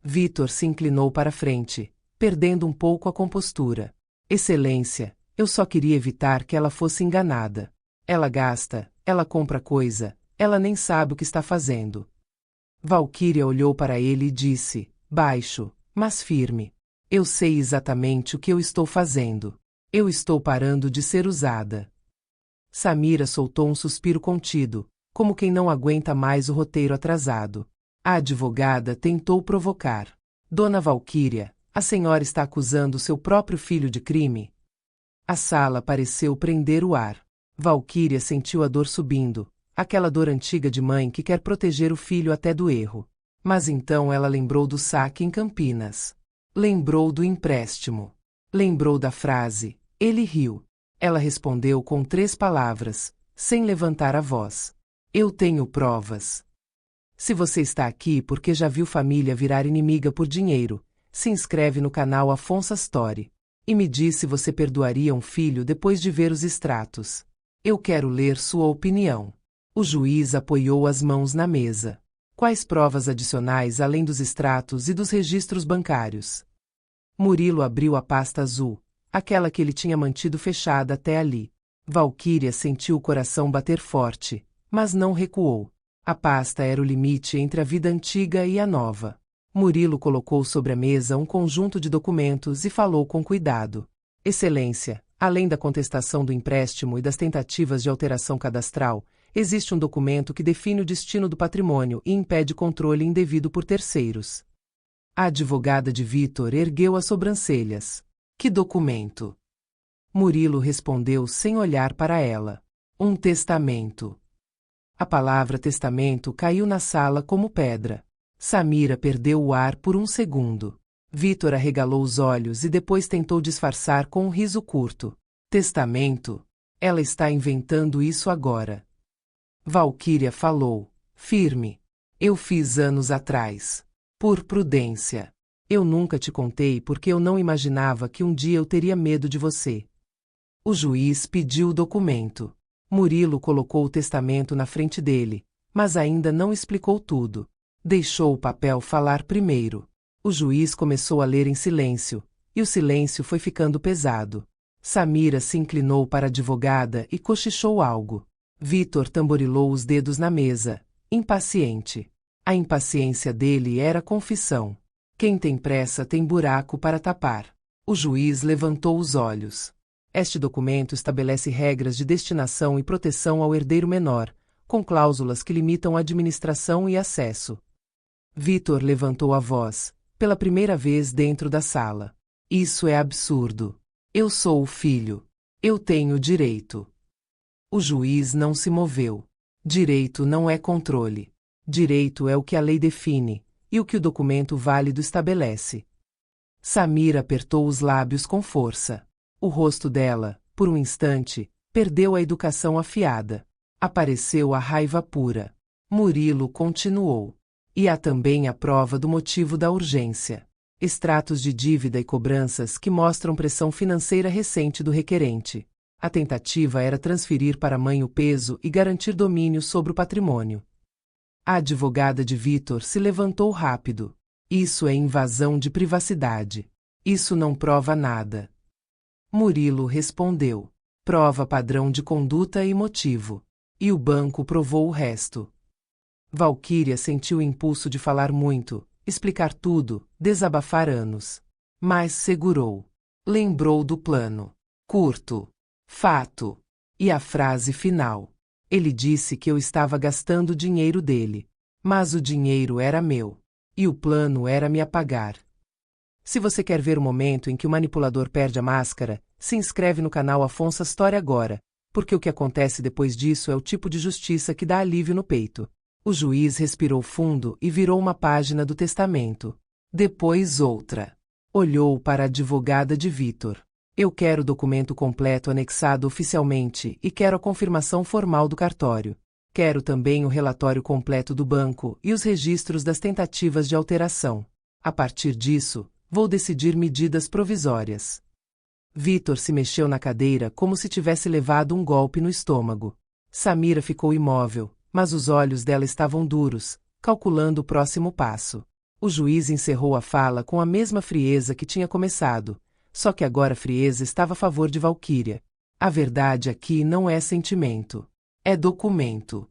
Vitor se inclinou para frente, perdendo um pouco a compostura. Excelência, eu só queria evitar que ela fosse enganada. Ela gasta, ela compra coisa, ela nem sabe o que está fazendo. Valquíria olhou para ele e disse, baixo, mas firme. Eu sei exatamente o que eu estou fazendo. Eu estou parando de ser usada. Samira soltou um suspiro contido, como quem não aguenta mais o roteiro atrasado. A advogada tentou provocar. Dona Valquíria, a senhora está acusando seu próprio filho de crime? A sala pareceu prender o ar. Valquíria sentiu a dor subindo, aquela dor antiga de mãe que quer proteger o filho até do erro. Mas então ela lembrou do saque em Campinas. Lembrou do empréstimo. Lembrou da frase. Ele riu. Ela respondeu com 3 palavras, sem levantar a voz. Eu tenho provas. Se você está aqui porque já viu família virar inimiga por dinheiro, se inscreve no canal Afonso Story. E me diz se você perdoaria um filho depois de ver os extratos. Eu quero ler sua opinião. O juiz apoiou as mãos na mesa. Quais provas adicionais além dos extratos e dos registros bancários? Murilo abriu a pasta azul, aquela que ele tinha mantido fechada até ali. Valquíria sentiu o coração bater forte, mas não recuou. A pasta era o limite entre a vida antiga e a nova. Murilo colocou sobre a mesa um conjunto de documentos e falou com cuidado. Excelência, além da contestação do empréstimo e das tentativas de alteração cadastral, existe um documento que define o destino do patrimônio e impede controle indevido por terceiros. A advogada de Vitor ergueu as sobrancelhas. Que documento? Murilo respondeu sem olhar para ela. Um testamento. A palavra testamento caiu na sala como pedra. Samira perdeu o ar por um segundo. Vitor arregalou os olhos e depois tentou disfarçar com um riso curto. Testamento? Ela está inventando isso agora. Valquíria falou, firme. Eu fiz anos atrás. Por prudência. Eu nunca te contei porque eu não imaginava que um dia eu teria medo de você. O juiz pediu o documento. Murilo colocou o testamento na frente dele, mas ainda não explicou tudo. Deixou o papel falar primeiro. O juiz começou a ler em silêncio, e o silêncio foi ficando pesado. Samira se inclinou para a advogada e cochichou algo. Vitor tamborilou os dedos na mesa, impaciente. A impaciência dele era confissão. Quem tem pressa tem buraco para tapar. O juiz levantou os olhos. Este documento estabelece regras de destinação e proteção ao herdeiro menor, com cláusulas que limitam a administração e acesso. Vitor levantou a voz, pela primeira vez dentro da sala. Isso é absurdo. Eu sou o filho. Eu tenho direito. O juiz não se moveu. Direito não é controle. Direito é o que a lei define, e o que o documento válido estabelece. Samira apertou os lábios com força. O rosto dela, por um instante, perdeu a educação afiada. Apareceu a raiva pura. Murilo continuou. E há também a prova do motivo da urgência. Extratos de dívida e cobranças que mostram pressão financeira recente do requerente. A tentativa era transferir para a mãe o peso e garantir domínio sobre o patrimônio. A advogada de Vitor se levantou rápido. Isso é invasão de privacidade. Isso não prova nada. Murilo respondeu. Prova padrão de conduta e motivo. E o banco provou o resto. Valquíria sentiu o impulso de falar muito, explicar tudo, desabafar anos. Mas segurou. Lembrou do plano. Curto. Fato. E a frase final. Ele disse que eu estava gastando o dinheiro dele. Mas o dinheiro era meu. E o plano era me apagar. Se você quer ver o momento em que o manipulador perde a máscara, se inscreve no canal Afonso Astori agora, porque o que acontece depois disso é o tipo de justiça que dá alívio no peito. O juiz respirou fundo e virou uma página do testamento. Depois outra. Olhou para a advogada de Vitor. Eu quero o documento completo anexado oficialmente e quero a confirmação formal do cartório. Quero também o relatório completo do banco e os registros das tentativas de alteração. A partir disso, vou decidir medidas provisórias. Vitor se mexeu na cadeira como se tivesse levado um golpe no estômago. Samira ficou imóvel, mas os olhos dela estavam duros, calculando o próximo passo. O juiz encerrou a fala com a mesma frieza que tinha começado, só que agora a frieza estava a favor de Valquíria. A verdade aqui não é sentimento. É documento.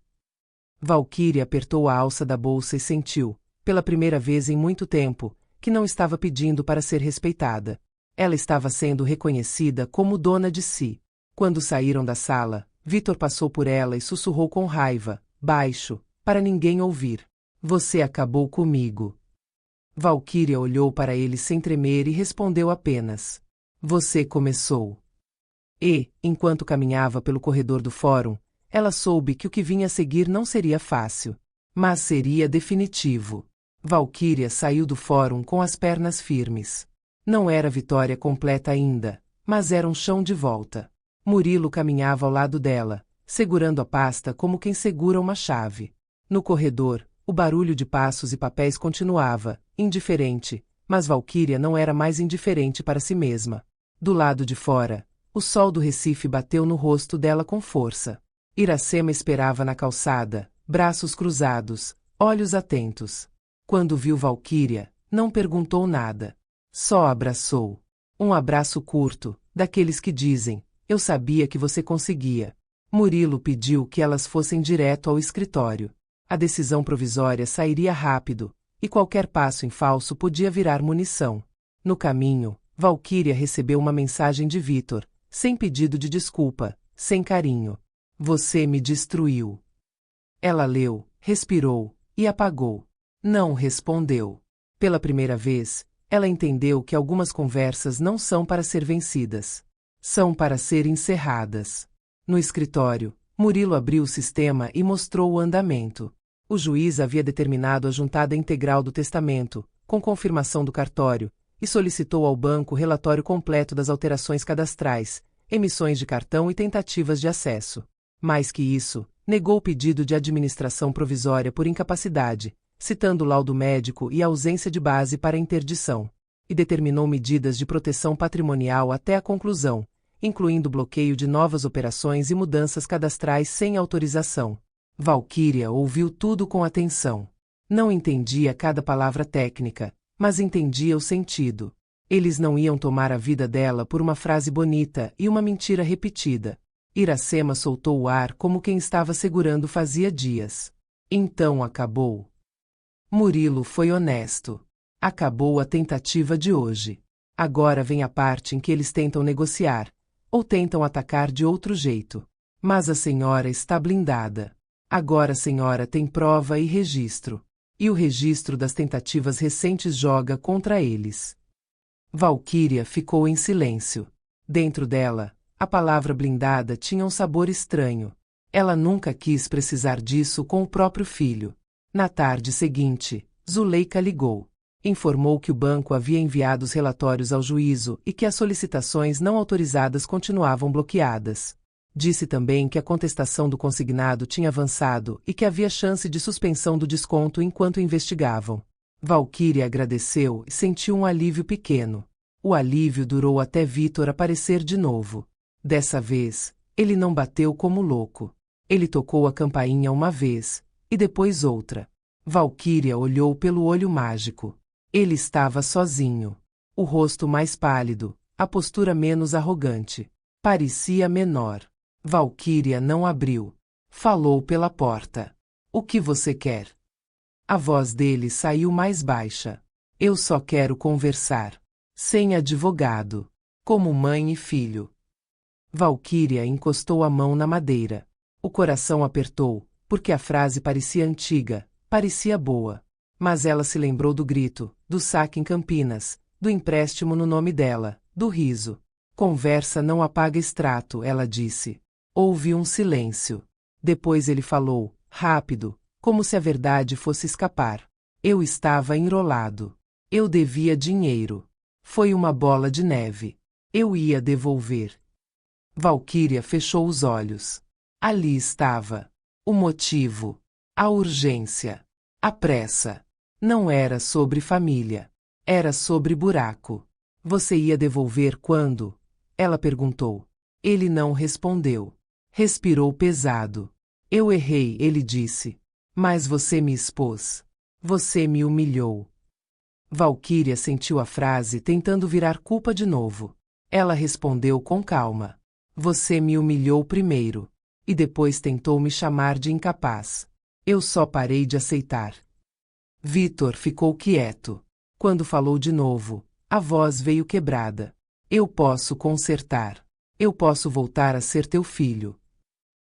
Valquíria apertou a alça da bolsa e sentiu, pela primeira vez em muito tempo, que não estava pedindo para ser respeitada. Ela estava sendo reconhecida como dona de si. Quando saíram da sala, Vitor passou por ela e sussurrou com raiva, baixo, para ninguém ouvir. Você acabou comigo. Valquíria olhou para ele sem tremer e respondeu apenas. Você começou. E, enquanto caminhava pelo corredor do fórum, ela soube que o que vinha a seguir não seria fácil. Mas seria definitivo. Valquíria saiu do fórum com as pernas firmes. Não era vitória completa ainda, mas era um chão de volta. Murilo caminhava ao lado dela, segurando a pasta como quem segura uma chave. No corredor, o barulho de passos e papéis continuava, indiferente, mas Valquíria não era mais indiferente para si mesma. Do lado de fora, o sol do Recife bateu no rosto dela com força. Iracema esperava na calçada, braços cruzados, olhos atentos. Quando viu Valquíria, não perguntou nada. Só abraçou. Um abraço curto, daqueles que dizem, eu sabia que você conseguia. Murilo pediu que elas fossem direto ao escritório. A decisão provisória sairia rápido, e qualquer passo em falso podia virar munição. No caminho, Valquíria recebeu uma mensagem de Vitor, sem pedido de desculpa, sem carinho. Você me destruiu. Ela leu, respirou, e apagou. Não respondeu. Pela primeira vez, ela entendeu que algumas conversas não são para ser vencidas. São para ser encerradas. No escritório, Murilo abriu o sistema e mostrou o andamento. O juiz havia determinado a juntada integral do testamento, com confirmação do cartório, e solicitou ao banco o relatório completo das alterações cadastrais, emissões de cartão e tentativas de acesso. Mais que isso, negou o pedido de administração provisória por incapacidade, citando o laudo médico e a ausência de base para interdição, e determinou medidas de proteção patrimonial até a conclusão, incluindo bloqueio de novas operações e mudanças cadastrais sem autorização. Valquíria ouviu tudo com atenção. Não entendia cada palavra técnica, mas entendia o sentido. Eles não iam tomar a vida dela por uma frase bonita e uma mentira repetida. Iracema soltou o ar como quem estava segurando fazia dias. Então acabou. Murilo foi honesto. Acabou a tentativa de hoje. Agora vem a parte em que eles tentam negociar, ou tentam atacar de outro jeito. Mas a senhora está blindada. Agora a senhora tem prova e registro. E o registro das tentativas recentes joga contra eles. Valquíria ficou em silêncio. Dentro dela, a palavra blindada tinha um sabor estranho. Ela nunca quis precisar disso com o próprio filho. Na tarde seguinte, Zuleika ligou. Informou que o banco havia enviado os relatórios ao juízo e que as solicitações não autorizadas continuavam bloqueadas. Disse também que a contestação do consignado tinha avançado e que havia chance de suspensão do desconto enquanto investigavam. Valquíria agradeceu e sentiu um alívio pequeno. O alívio durou até Vitor aparecer de novo. Dessa vez, ele não bateu como louco. Ele tocou a campainha uma vez, e depois outra. Valquíria olhou pelo olho mágico. Ele estava sozinho. O rosto mais pálido, a postura menos arrogante. Parecia menor. Valquíria não abriu. Falou pela porta. O que você quer? A voz dele saiu mais baixa. Eu só quero conversar. Sem advogado. Como mãe e filho. Valquíria encostou a mão na madeira. O coração apertou, porque a frase parecia antiga, parecia boa. Mas ela se lembrou do grito, do saque em Campinas, do empréstimo no nome dela, do riso. Conversa não apaga extrato, ela disse. Houve um silêncio. Depois ele falou, rápido, como se a verdade fosse escapar. Eu estava enrolado. Eu devia dinheiro. Foi uma bola de neve. Eu ia devolver. Valquíria fechou os olhos. Ali estava. O motivo. A urgência. A pressa. Não era sobre família. Era sobre buraco. Você ia devolver quando? Ela perguntou. Ele não respondeu. Respirou pesado. Eu errei, ele disse. Mas você me expôs. Você me humilhou. Valquíria sentiu a frase tentando virar culpa de novo. Ela respondeu com calma. Você me humilhou primeiro. E depois tentou me chamar de incapaz. Eu só parei de aceitar. Vitor ficou quieto. Quando falou de novo, a voz veio quebrada. Eu posso consertar. Eu posso voltar a ser teu filho.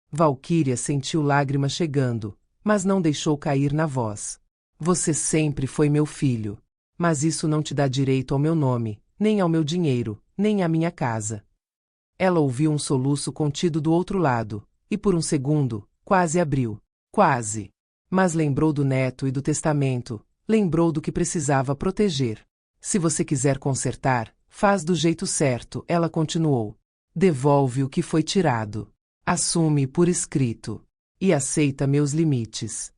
Valquíria sentiu lágrimas chegando, mas não deixou cair na voz. Você sempre foi meu filho. Mas isso não te dá direito ao meu nome, nem ao meu dinheiro, nem à minha casa. Ela ouviu um soluço contido do outro lado, e por um segundo, quase abriu. Quase. Mas lembrou do neto e do testamento, lembrou do que precisava proteger. Se você quiser consertar, faz do jeito certo, ela continuou. Devolve o que foi tirado. Assume por escrito. E aceita meus limites.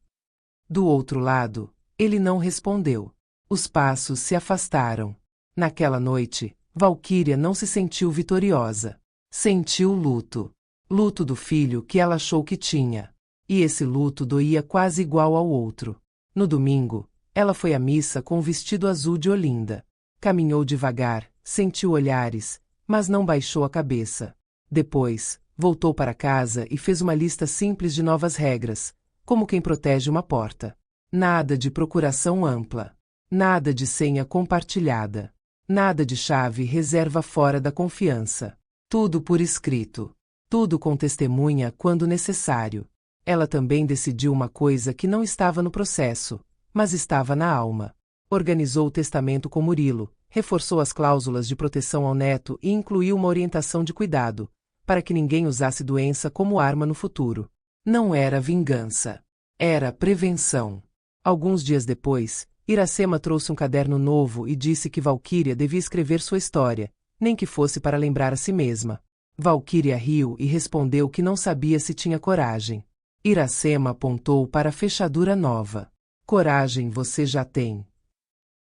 Do outro lado, ele não respondeu. Os passos se afastaram. Naquela noite, Valquíria não se sentiu vitoriosa. Sentiu luto. Luto do filho que ela achou que tinha. E esse luto doía quase igual ao outro. No domingo, ela foi à missa com o vestido azul de Olinda. Caminhou devagar, sentiu olhares, mas não baixou a cabeça. Depois, voltou para casa e fez uma lista simples de novas regras, como quem protege uma porta. Nada de procuração ampla. Nada de senha compartilhada. Nada de chave reserva fora da confiança. Tudo por escrito. Tudo com testemunha quando necessário. Ela também decidiu uma coisa que não estava no processo, mas estava na alma. Organizou o testamento com Murilo, reforçou as cláusulas de proteção ao neto e incluiu uma orientação de cuidado, para que ninguém usasse doença como arma no futuro. Não era vingança. Era prevenção. Alguns dias depois, Iracema trouxe um caderno novo e disse que Valquíria devia escrever sua história, nem que fosse para lembrar a si mesma. Valquíria riu e respondeu que não sabia se tinha coragem. Iracema apontou para a fechadura nova. Coragem você já tem.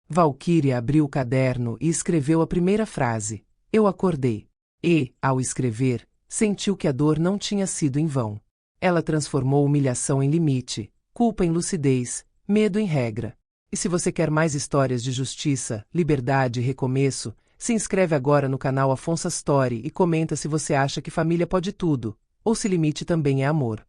Valquíria abriu o caderno e escreveu a primeira frase. Eu acordei. E, ao escrever, sentiu que a dor não tinha sido em vão. Ela transformou humilhação em limite, culpa em lucidez, medo em regra. E se você quer mais histórias de justiça, liberdade e recomeço, se inscreve agora no canal Afonso Story e comenta se você acha que família pode tudo, ou se limite também é amor.